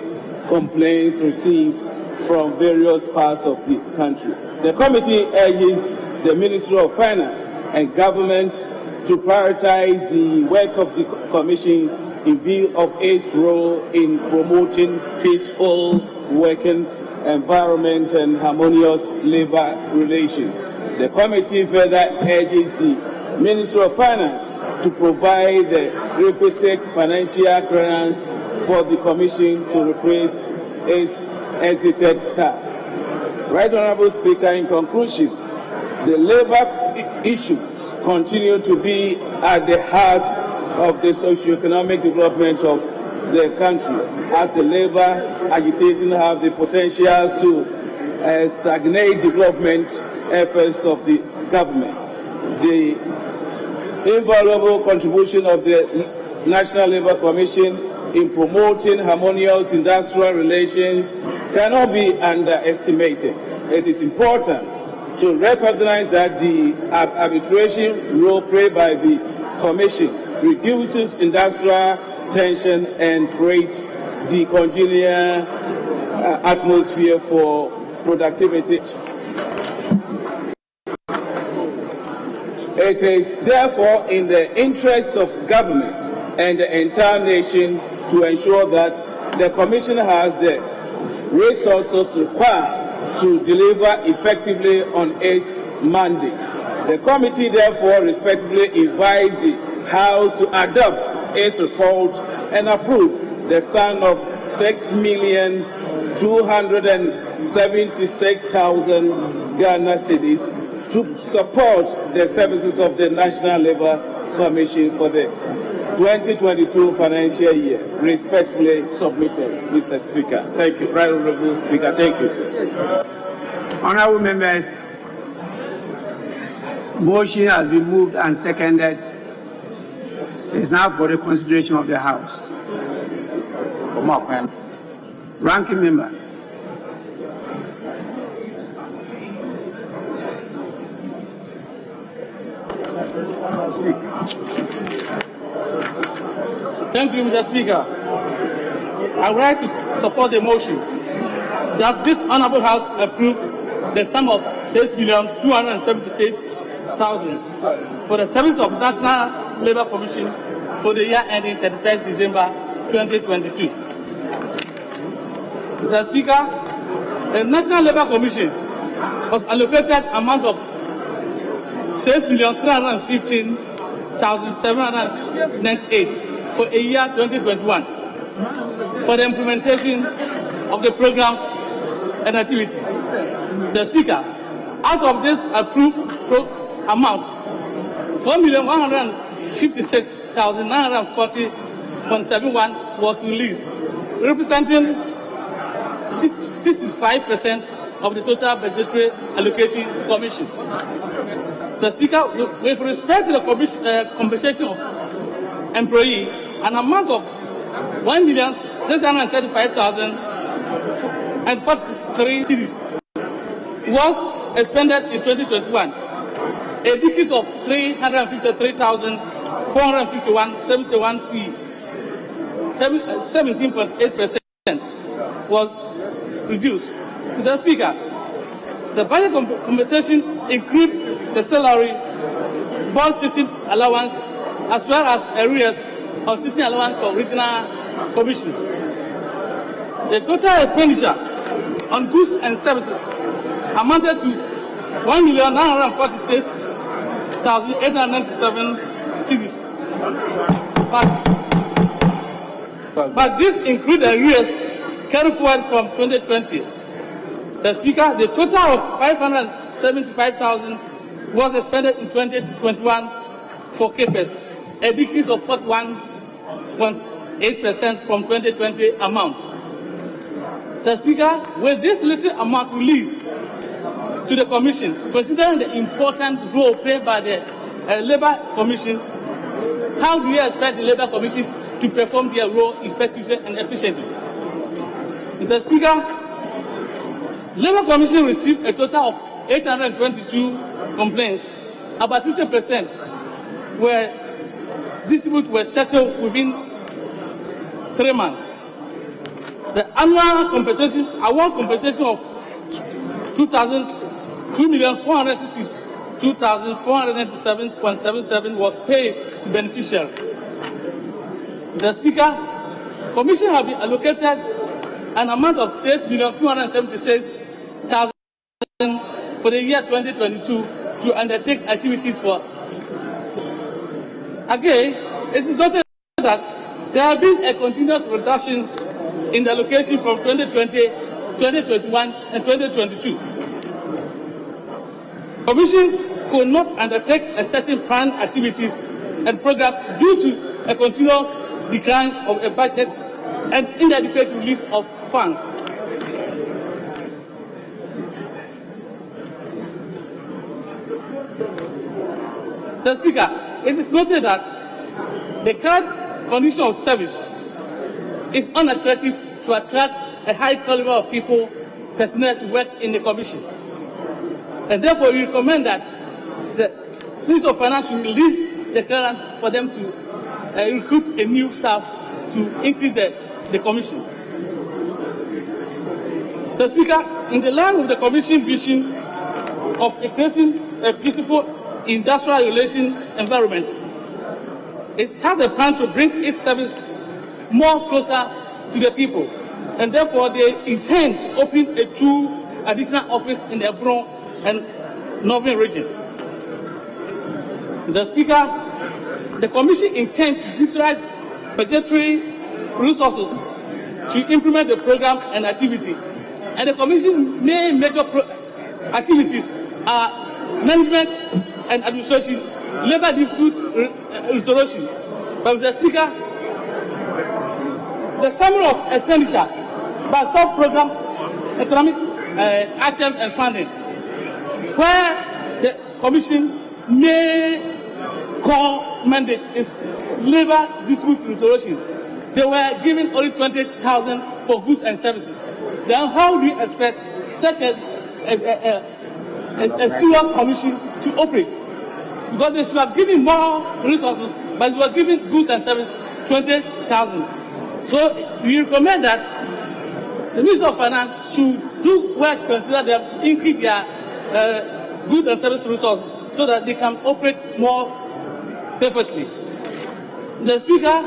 complaints received from various parts of the country. The committee urges the Ministry of Finance and government to prioritize the work of the Commission in view of its role in promoting peaceful working environment and harmonious labor relations. The committee further urges the Ministry of Finance to provide the requisite financial clearance for the Commission to replace its exited staff. Right Honorable Speaker, in conclusion, the labor issues continue to be at the heart of the socio-economic development of the country, as the labor agitation have the potential to stagnate development efforts of the government. The invaluable contribution of the National Labour Commission in promoting harmonious industrial relations cannot be underestimated. It is important to recognize that the arbitration role played by the Commission reduces industrial tension and creates the congenial atmosphere for productivity. It is therefore in the interest of government and the entire nation to ensure that the Commission has the resources required to deliver effectively on its mandate. The committee therefore respectfully invites the House to adopt its report and approve the sum of 6,276,000 Ghana cedis to support the services of the National Labour Commission for the 2022 financial year. Respectfully submitted, Mr. Speaker. Thank you. Right Honorable Speaker, thank you. Honorable members, motion has been moved and seconded. It is now for the consideration of the House. Ranking member. Thank you, Mr. Speaker. I would like to support the motion that this Honourable House approve the sum of 6,276,000 for the service of National Labour Commission for the year ending 31st December 2022. Mr. Speaker, the National Labour Commission was allocated amount of 6,315,798 for a year 2021 for the implementation of the programs and activities. Mr. Speaker, out of this approved amount, 4,156,940.71 was released, representing 65% of the total budgetary allocation to the Commission. Mr. Speaker, with respect to the compensation of employee, an amount of 1,635,043 cedis was expended in 2021, a decrease of 353,451.71p, 17.8% was reduced. Mr. Speaker, the budget compensation includes the salary, board sitting allowance, as well as arrears of sitting allowance for regional commissions. The total expenditure on goods and services amounted to 1,946,897 cedis. But this includes arrears carry forward from 2020. Mr. Speaker, the total of 575,000 was expended in 2021 for CAPEX, a decrease of 41.8% from 2020 amount. Mr. Speaker, with this little amount released to the Commission, considering the important role played by the Labour Commission, how do you expect the Labour Commission to perform their role effectively and efficiently? Mr. Speaker, Labour Commission received a total of 822 complaints. About 50% disputes were settled within 3 months. The annual award compensation of 2,462,497.77 was paid to beneficiaries. Mr. Speaker, Commission have been allocated an amount of 6,276,000 for the year 2022 to undertake activities for. Again, it is noted that there have been a continuous reduction in the allocation from 2020, 2021, and 2022. Commission could not undertake a certain planned activities and programs due to a continuous decline of a budget and inadequate release of funds. Mr. Speaker, it is noted that the current condition of service is unattractive to attract a high caliber of people, personnel to work in the Commission. And therefore, we recommend that the Minister of Finance should release the clearance for them to recruit a new staff to increase the Commission. Mr. Speaker, in the line of the Commission vision of creating a peaceful industrial relation environment, it has a plan to bring its service more closer to the people, and therefore they intend to open a 2 additional office in the Ebron and Northern region. Mr. Speaker, the Commission intends to utilize budgetary resources to implement the program and activity, and the Commission main major activities are management and administration, labor dispute restoration. But Mr. Speaker, the summary of expenditure by sub-program economic items and funding, where the Commission main core mandate is labor dispute restoration. They were given only 20,000 for goods and services. Then how do you expect such a serious commission to operate? Because they should have given more resources, but they were giving goods and services 20,000. So we recommend that the Minister of Finance should do what to consider them to increase their goods and service resources so that they can operate more perfectly. The Speaker,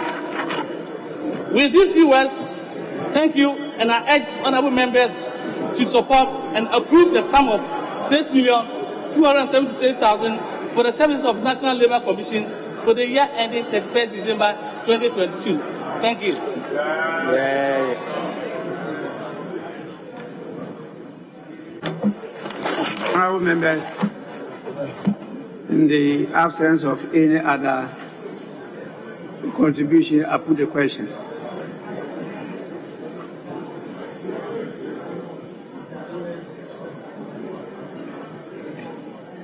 with these few words, thank you, and I urge honourable members to support and approve the sum of 6,276,000 for the services of National Labour Commission for the year ending 31st December 2022. Thank you. Honourable members, in the absence of any other contribution, I put the question.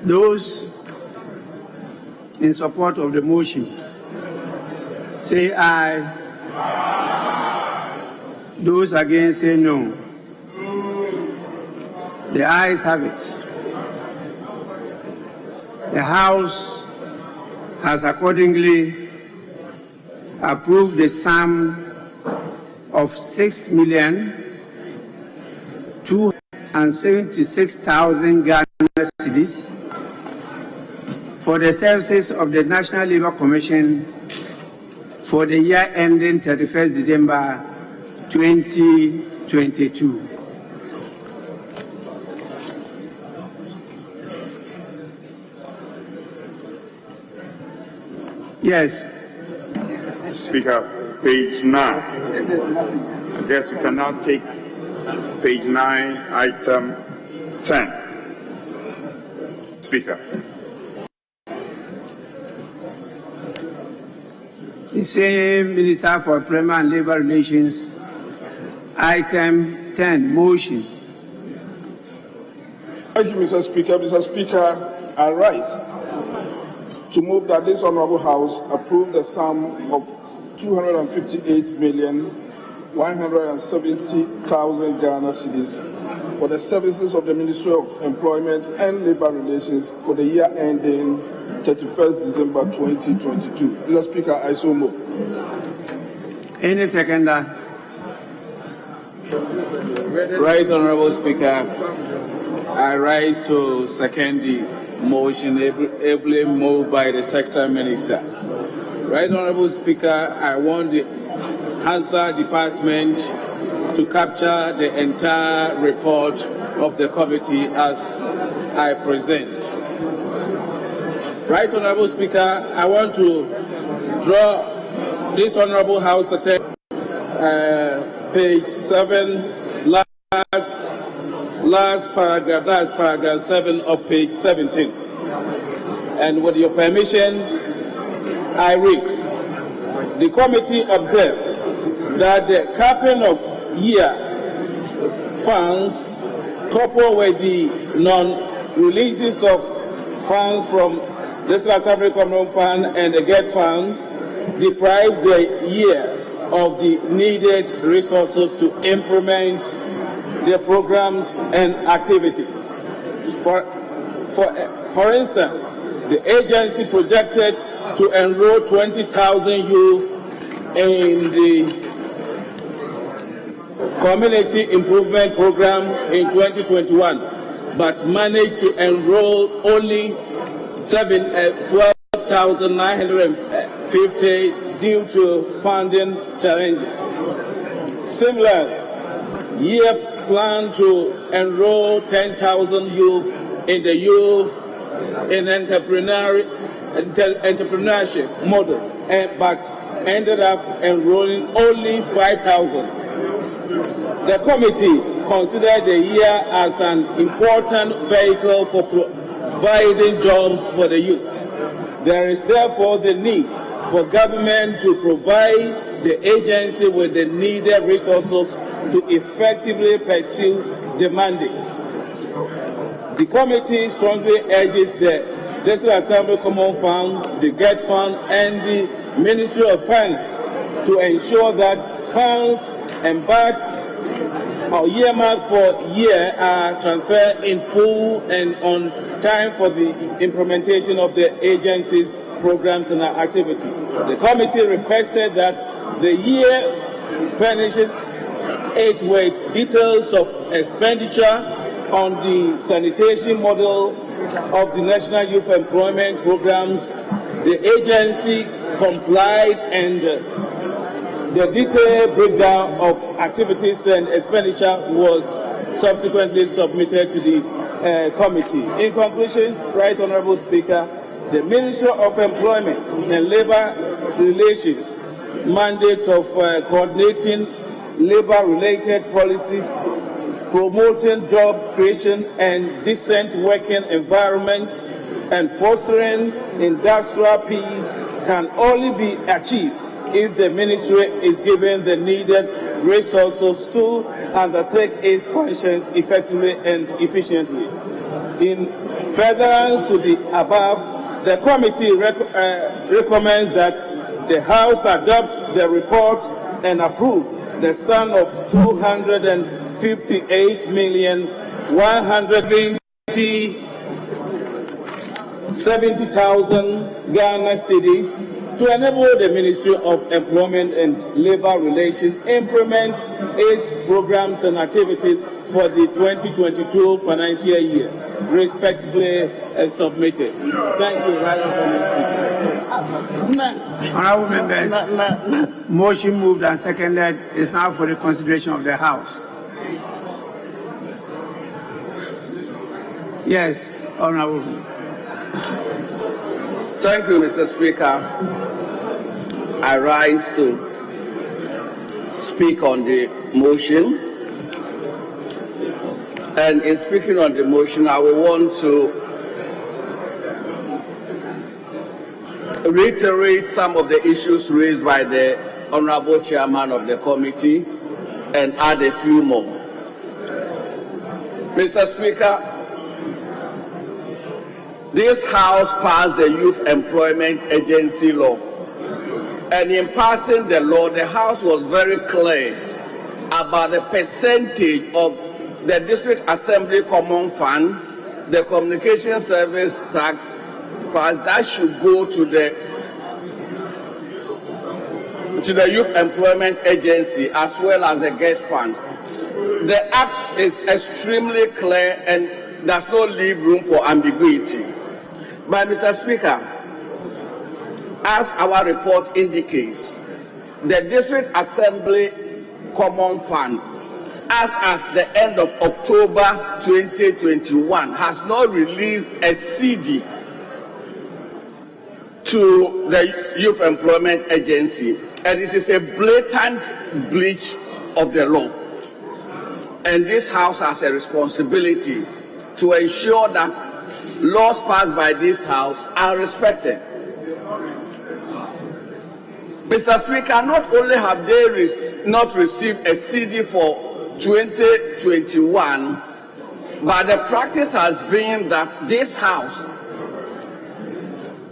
Those in support of the motion, say aye. Those against, say no. The ayes have it. The House has accordingly approved the sum of 6,276,000 Ghana cedis for the services of the National Labour Commission for the year ending 31st December 2022. Yes. Speaker, page 9. Yes, we can now take page 9, item 10. Speaker. The same Minister for Employment and Labour Relations, item 10, motion. Thank you, Mr. Speaker. Mr. Speaker, I rise to move that this Honourable House approve the sum of 258,170,000 Ghana cedis for the services of the Ministry of Employment and Labour Relations for the year ending 31st December 2022. Mr. Speaker, I so move. Any seconder? Right, Honourable Speaker, I rise to second the motion ably moved by the Secretary Minister. Right, Honourable Speaker, I want the Hansard Department to capture the entire report of the committee as I present. Right, Honourable Speaker, I want to draw this Honourable House attention, page 7, last paragraph, that's paragraph 7 of page 17. And with your permission, I read. The committee observed that the capping of year funds coupled with the non-releases of funds from the Assembly Common Fund and the GET Fund deprive the year of the needed resources to implement the programs and activities. For instance, the agency projected to enroll 20,000 youth in the Community Improvement Program in 2021, but managed to enroll only 12,950 due to funding challenges. Similarly, year plan to enroll 10,000 youth in the Youth in Entrepreneurship model, but ended up enrolling only 5,000. The committee considered the year as an important vehicle for providing jobs for the youth. There is therefore the need for government to provide the agency with the needed resources to effectively pursue the mandate. The committee strongly urges the District Assembly Common Fund, the GET Fund, and the Ministry of Finance to ensure that funds embarked or earmarked for year are transferred in full and on time for the implementation of the agency's programs and activities. The committee requested that the year furnishes it with details of expenditure on the sanitation model of the National Youth Employment Programs. The agency complied, and the detailed breakdown of activities and expenditure was subsequently submitted to the committee. In conclusion, Right Honourable Speaker, the Ministry of Employment and Labour Relations mandate of coordinating labour-related policies, promoting job creation and decent working environment, and fostering industrial peace can only be achieved if the ministry is given the needed resources to undertake its functions effectively and efficiently. In furtherance to the above, the committee recommends that the House adopt the report and approve the sum of 258,170,000 Ghana cedis to enable the Ministry of Employment and Labour Relations implement its programs and activities for the 2022 financial year, respectively submitted. Thank you, Honourable Speaker. Honourable members, motion moved and seconded is now for the consideration of the House. Yes, Honourable. Thank you, Mr. Speaker. I rise to speak on the motion. And in speaking on the motion, I will want to reiterate some of the issues raised by the Honorable Chairman of the committee and add a few more. Mr. Speaker, this House passed the Youth Employment Agency law. And in passing the law, the House was very clear about the percentage of the District Assembly Common Fund, the Communication Service Tax Fund that should go to the Youth Employment Agency as well as the GET Fund. The Act is extremely clear and does not leave room for ambiguity. But Mr. Speaker, as our report indicates, the District Assembly Common Fund, as at the end of October 2021, has not released a CD to the Youth Employment Agency, and it is a blatant breach of the law. And this House has a responsibility to ensure that laws passed by this House are respected. Mr. Speaker, not only have they not received a CD for 2021, but the practice has been that this House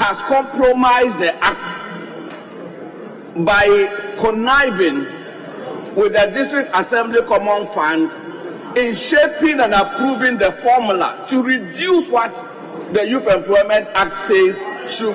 has compromised the Act by conniving with the District Assembly Common Fund in shaping and approving the formula to reduce what the Youth Employment Act says should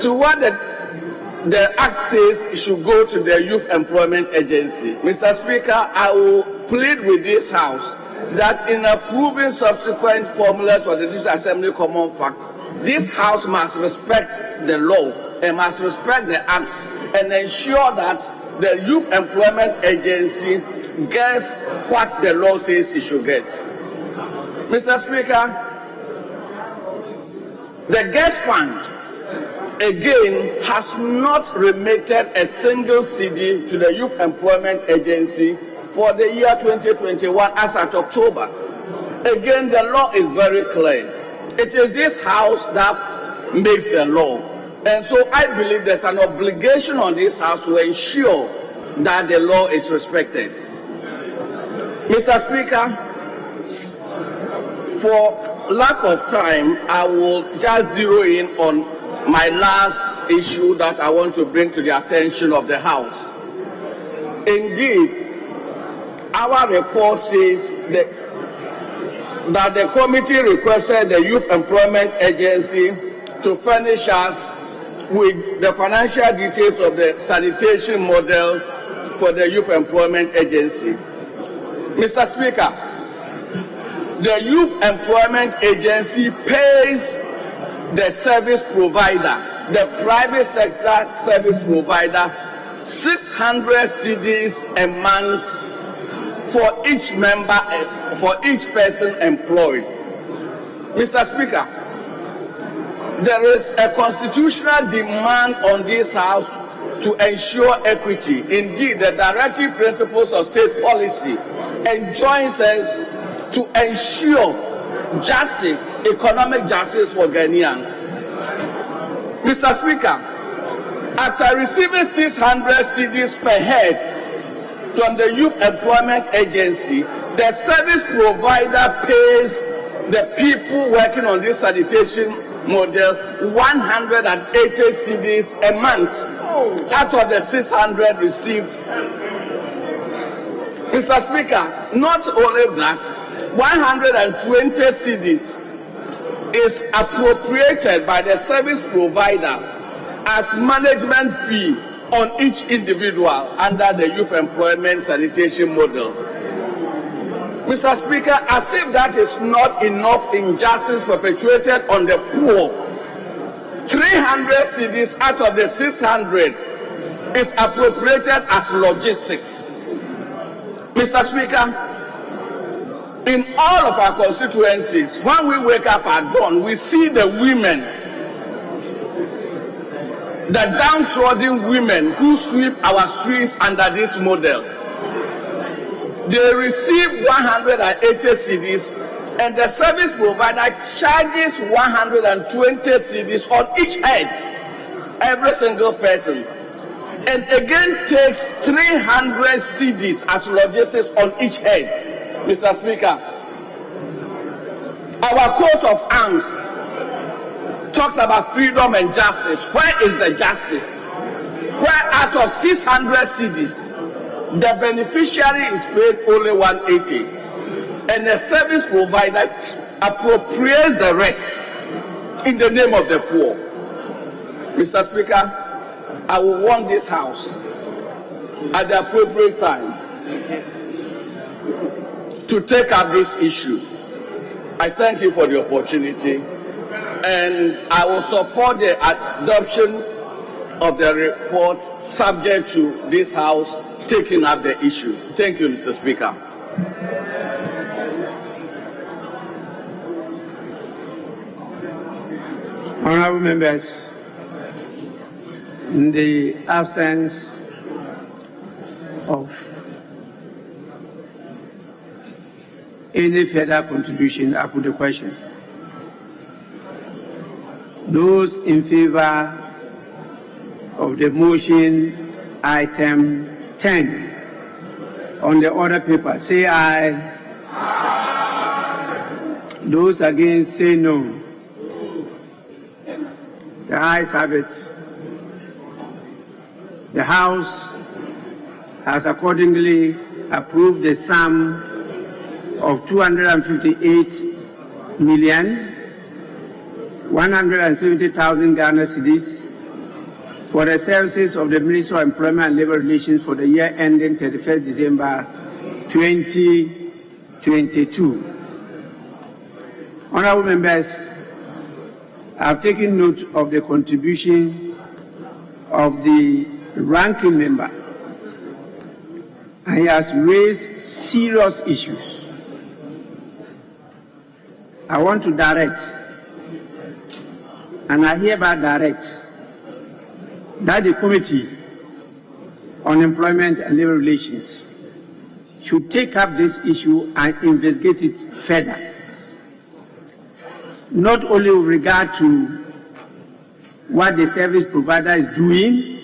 to what the Act says should go to the Youth Employment Agency. Mr. Speaker, I will plead with this House that in approving subsequent formulas for the District Assembly Common Fund, this House must respect the law and must respect the Act and ensure that the Youth Employment Agency gets what the law says it should get. Mr. Speaker, the GET Fund, again, has not remitted a single CD to the Youth Employment Agency for the year 2021 as at October. Again, the law is very clear. It is this House that makes the law. And so I believe there's an obligation on this House to ensure that the law is respected. Mr. Speaker, for lack of time, I will just zero in on my last issue that I want to bring to the attention of the House. Indeed, our report says that the committee requested the Youth Employment Agency to furnish us with the financial details of the sanitation model for the Youth Employment Agency. Mr. Speaker, the Youth Employment Agency pays the service provider, the private sector service provider, 600 cedis a month for each member, for each person employed. Mr. Speaker, there is a constitutional demand on this House to ensure equity. Indeed, the directive principles of state policy enjoins us to ensure justice, economic justice for Ghanaians. Mr. Speaker, after receiving 600 cedis per head from the Youth Employment Agency, the service provider pays the people working on this sanitation model 180 cedis a month out of the 600 received. Mr. Speaker, not only that, 120 cedis is appropriated by the service provider as management fee on each individual under the Youth Employment Sanitation model. Mr. Speaker, as if that is not enough injustice perpetuated on the poor, 300 cedis out of the 600 is appropriated as logistics. Mr. Speaker, in all of our constituencies, when we wake up at dawn, we see the women the downtrodden women who sweep our streets under this model. They receive 180 cedis, and the service provider charges 120 cedis on each head, every single person, and again takes 300 cedis as logistics on each head. Mr. Speaker, our coat of arms talks about freedom and justice. Where is the justice? Where out of 600 cedis, the beneficiary is paid only 180, and the service provider appropriates the rest in the name of the poor. Mr. Speaker, I will want this House at the appropriate time to take up this issue. I thank you for the opportunity, and I will support the adoption of the report subject to this House taking up the issue. Thank you, Mr. Speaker. Honorable members, in the absence of any further contribution, I put the question. Those in favor of the motion item 10 on the order paper, say aye. Those against, say no. The ayes have it. The House has accordingly approved the sum of 258,170,000 Ghana cedis for the services of the Ministry of Employment and Labour Relations for the year ending 31st December 2022. Honourable members, I have taken note of the contribution of the ranking member, and he has raised serious issues. I want to direct, and I hereby direct, that the Committee on Employment and Labour Relations should take up this issue and investigate it further, not only with regard to what the service provider is doing,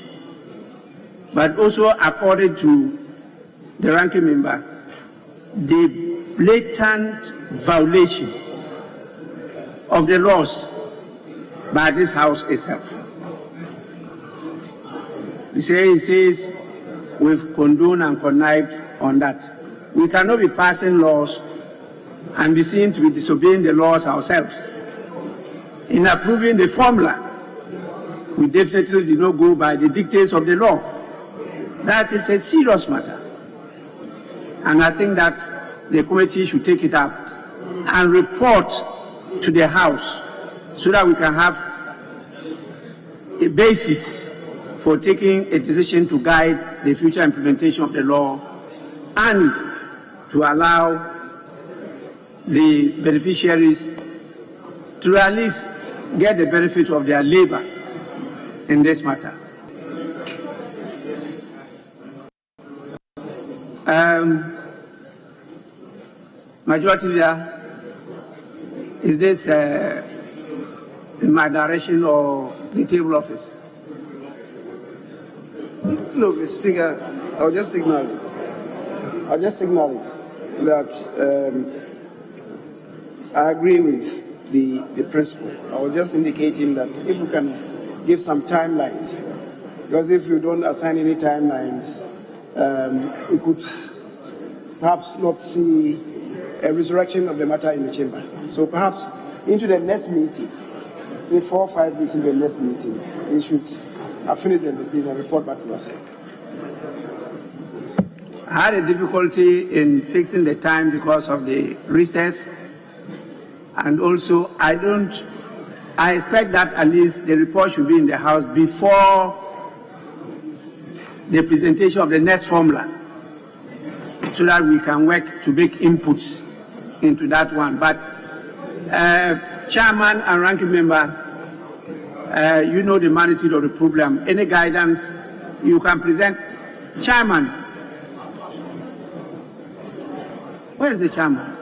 but also, according to the ranking member, the blatant violation of the laws by this House itself. He says we've condoned and connived on that. We cannot be passing laws and be seen to be disobeying the laws ourselves. In approving the formula, we definitely did not go by the dictates of the law. That is a serious matter. And I think that the committee should take it up and report to the House so that we can have a basis for taking a decision to guide the future implementation of the law and to allow the beneficiaries to at least get the benefit of their labor in this matter. Majority Leader, is this in my direction or the table office? No, Mr. Speaker, I'll just signal that I agree with the principle. I was just indicating that if we can give some timelines, because if you don't assign any timelines, we could perhaps not see a resurrection of the matter in the chamber. So perhaps into the next meeting, in 4 or 5 weeks into the next meeting, we should have finished the investigation and report back to us. I had a difficulty in fixing the time because of the recess, and also I expect that at least the report should be in the House before the presentation of the next formula, so that we can work to make inputs into that one. But Chairman and Ranking Member, you know the magnitude of the problem. Any guidance you can present? Chairman. Where is the chairman?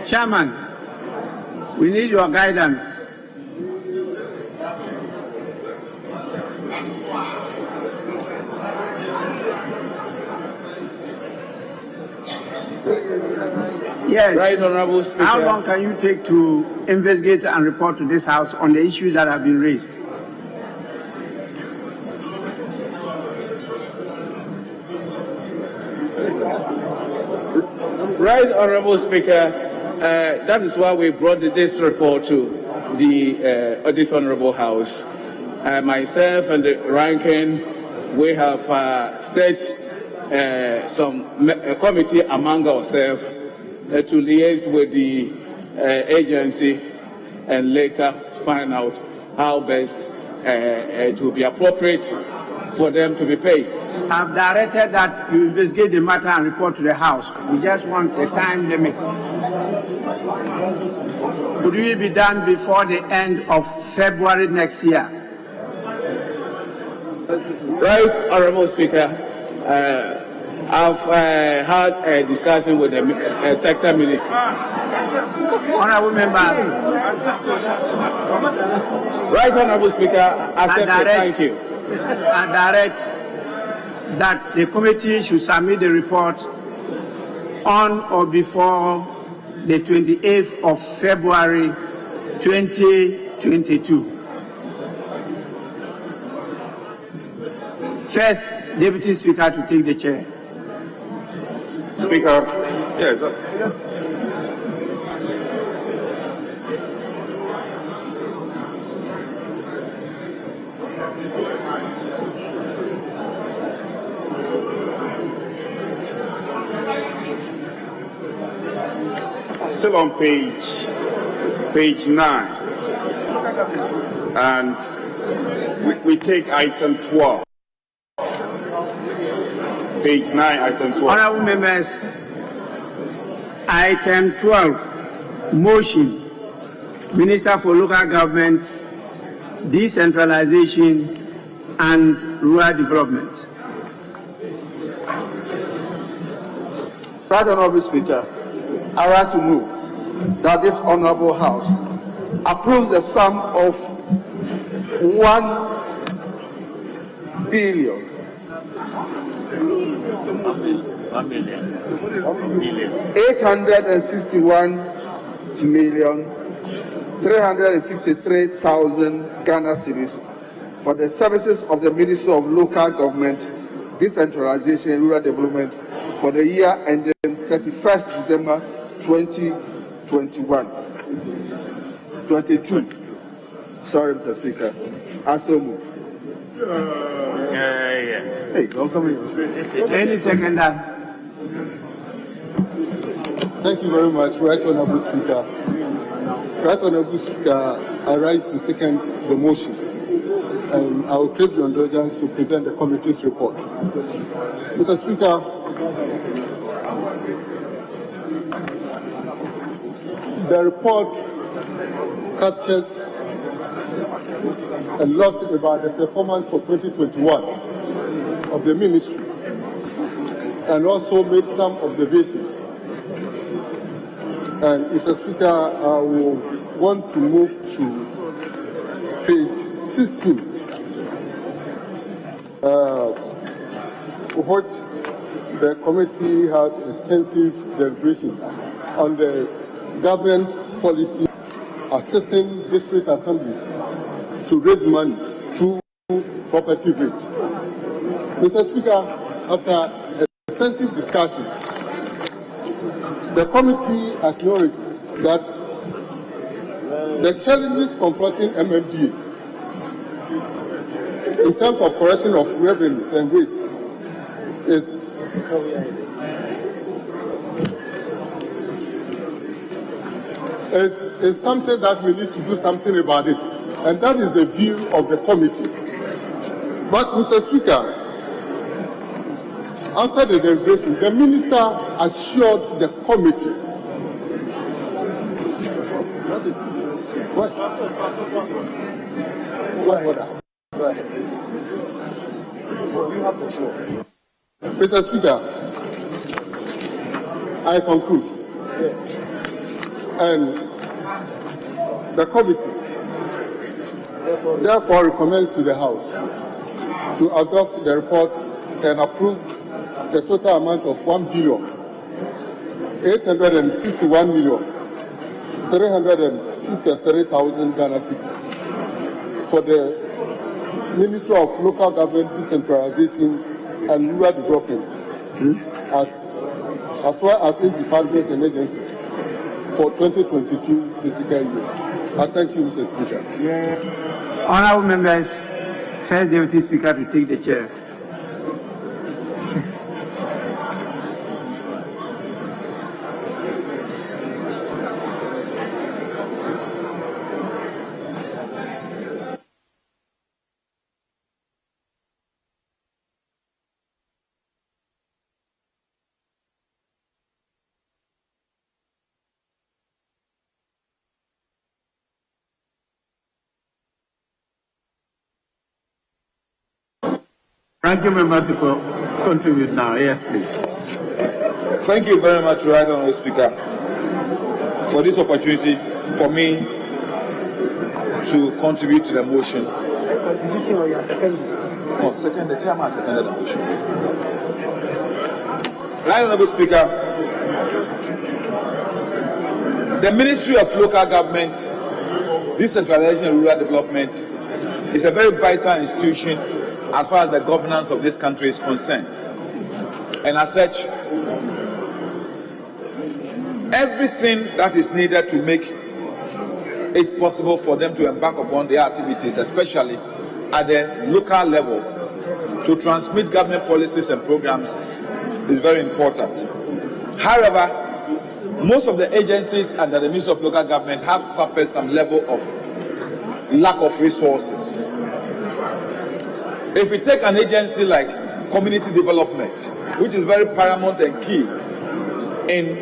Chairman, we need your guidance. Yes. Right, Honorable Speaker. How long can you take to investigate and report to this House on the issues that have been raised? Right, Honorable Speaker. That is why we brought this report to this Honorable House. Myself and the ranking, we have set some committee among ourselves to liaise with the agency and later find out how best it will be appropriate for them to be paid. I've directed that you investigate the matter and report to the House. We just want a time limit. Could it be done before the end of February next year? Right, Honorable Speaker. I've had a discussion with the sector minister. Honorable members. Right, Honorable Speaker. Thank you. I direct that the committee should submit the report on or before the 28th of February 2022. First, Deputy Speaker to take the chair. Speaker, yes. Still on page 9, and we take item 12. Page 9, item 12. Honorable members, item 12, motion, Minister for Local Government, Decentralization and Rural Development. Right, Honorable Speaker, I would like to move that this Honorable House approves the sum of 1 billion 861,353,000 Ghana cedis for the services of the Ministry of Local Government, Decentralization and Rural Development for the year ending 31st December 2022. Sorry, Mr. Speaker. I so move. Hey, somebody. Any seconder. Thank you very much, Right Honorable Speaker. Right Honorable Speaker, I rise to second the motion, and I will crave your indulgence to present the committee's report. Mr. Speaker, the report captures a lot about the performance for 2021 of the ministry, and also made some observations. And Mr. Speaker, I will want to move to page 15, what the committee has extensive deliberations on the government policy assisting district assemblies to raise money through property rate. Mr. Speaker, after extensive discussion, the committee acknowledges that the challenges confronting MMDs in terms of correction of revenues and rates is something that we need to do something about it. And that is the view of the committee. But, Mr. Speaker, after the deliberation, the minister assured the committee. What? Go ahead. You have the floor. Mr. Speaker, I conclude. And the committee therefore recommends to the House to adopt the report and approve the total amount of 1,861,353,000 Ghana cedis for the Ministry of Local Government Decentralization and Rural Development, as well as its departments and agencies for 2022 fiscal year. I thank you, Mr. Speaker. Honourable members, First Deputy Speaker to take the chair. Ranking member to contribute now. Yes, please. Thank you very much, Right Honourable Speaker, for this opportunity for me to contribute to the motion. Contributing or your second? No, second, the chairman seconded the motion. Right Honourable Speaker, the Ministry of Local Government, Decentralization and Rural Development is a very vital institution as far as the governance of this country is concerned. And as such, everything that is needed to make it possible for them to embark upon their activities, especially at the local level, to transmit government policies and programs is very important. However, most of the agencies under the Ministry of Local Government have suffered some level of lack of resources. If we take an agency like community development, which is very paramount and key in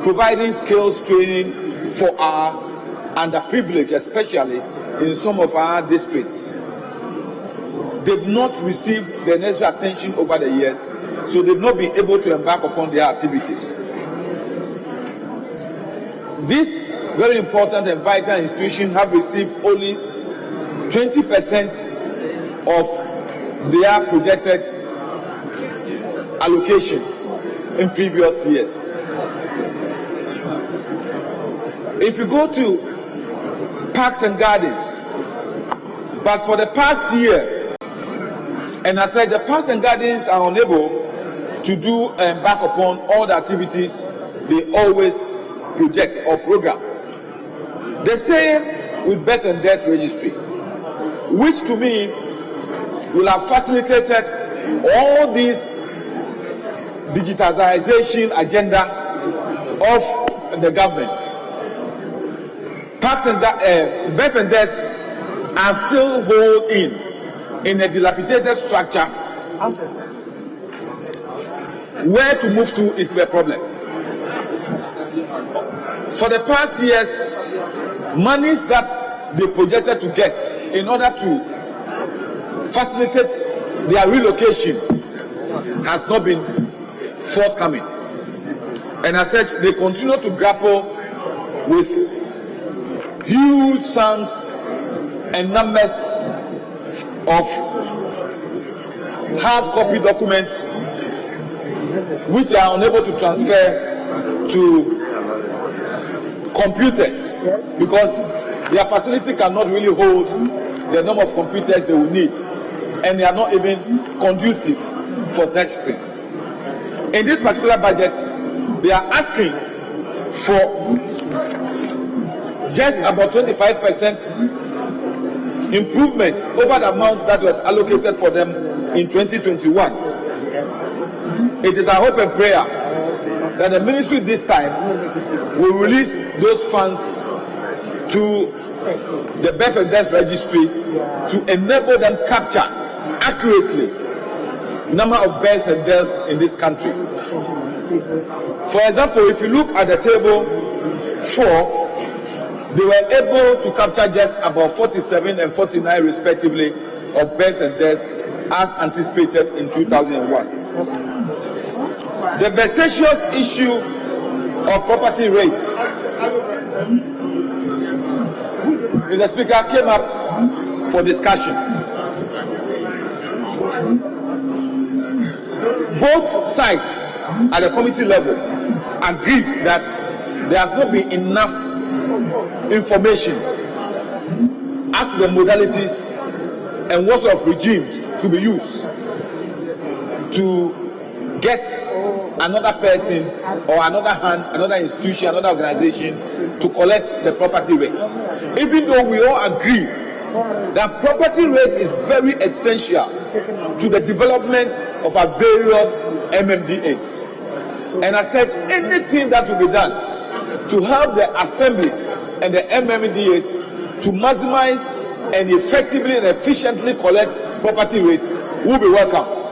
providing skills training for our underprivileged, especially in some of our districts, they've not received the necessary attention over the years, so they've not been able to embark upon their activities. This very important and vital institution have received only 20% of their projected allocation in previous years. If you go to parks and gardens, but for the past year, and I said the parks and gardens are unable to do and embark upon all the activities they always project or program. The same with birth and death registry, which to me will have facilitated all this digitization agenda of the government. Parks and birth and deaths are still held in a dilapidated structure. Where to move to is the problem. For the past years, monies that they projected to get in order to facilitate their relocation has not been forthcoming. And as such, they continue to grapple with huge sums and numbers of hard copy documents which are unable to transfer to computers because their facility cannot really hold the number of computers they will need, and they are not even conducive for such things. In this particular budget, they are asking for just about 25% improvement over the amount that was allocated for them in 2021. It is our hope and prayer that the ministry this time will release those funds to the birth and death registry to enable them capture accurately number of births and deaths in this country. For example, if you look at the table 4, they were able to capture just about 47 and 49 respectively of births and deaths as anticipated in 2001. The vexatious issue of property rates, Mr. Speaker, came up for discussion. Both sides at the committee level agreed that there has not been enough information as to the modalities and what sort of regimes to be used to get another person or another hand, another institution, another organization to collect the property rates. Even though we all agree that property rate is very essential to the development of our various MMDAs. And I said anything that will be done to help the assemblies and the MMDAs to maximize and effectively and efficiently collect property rates will be welcome.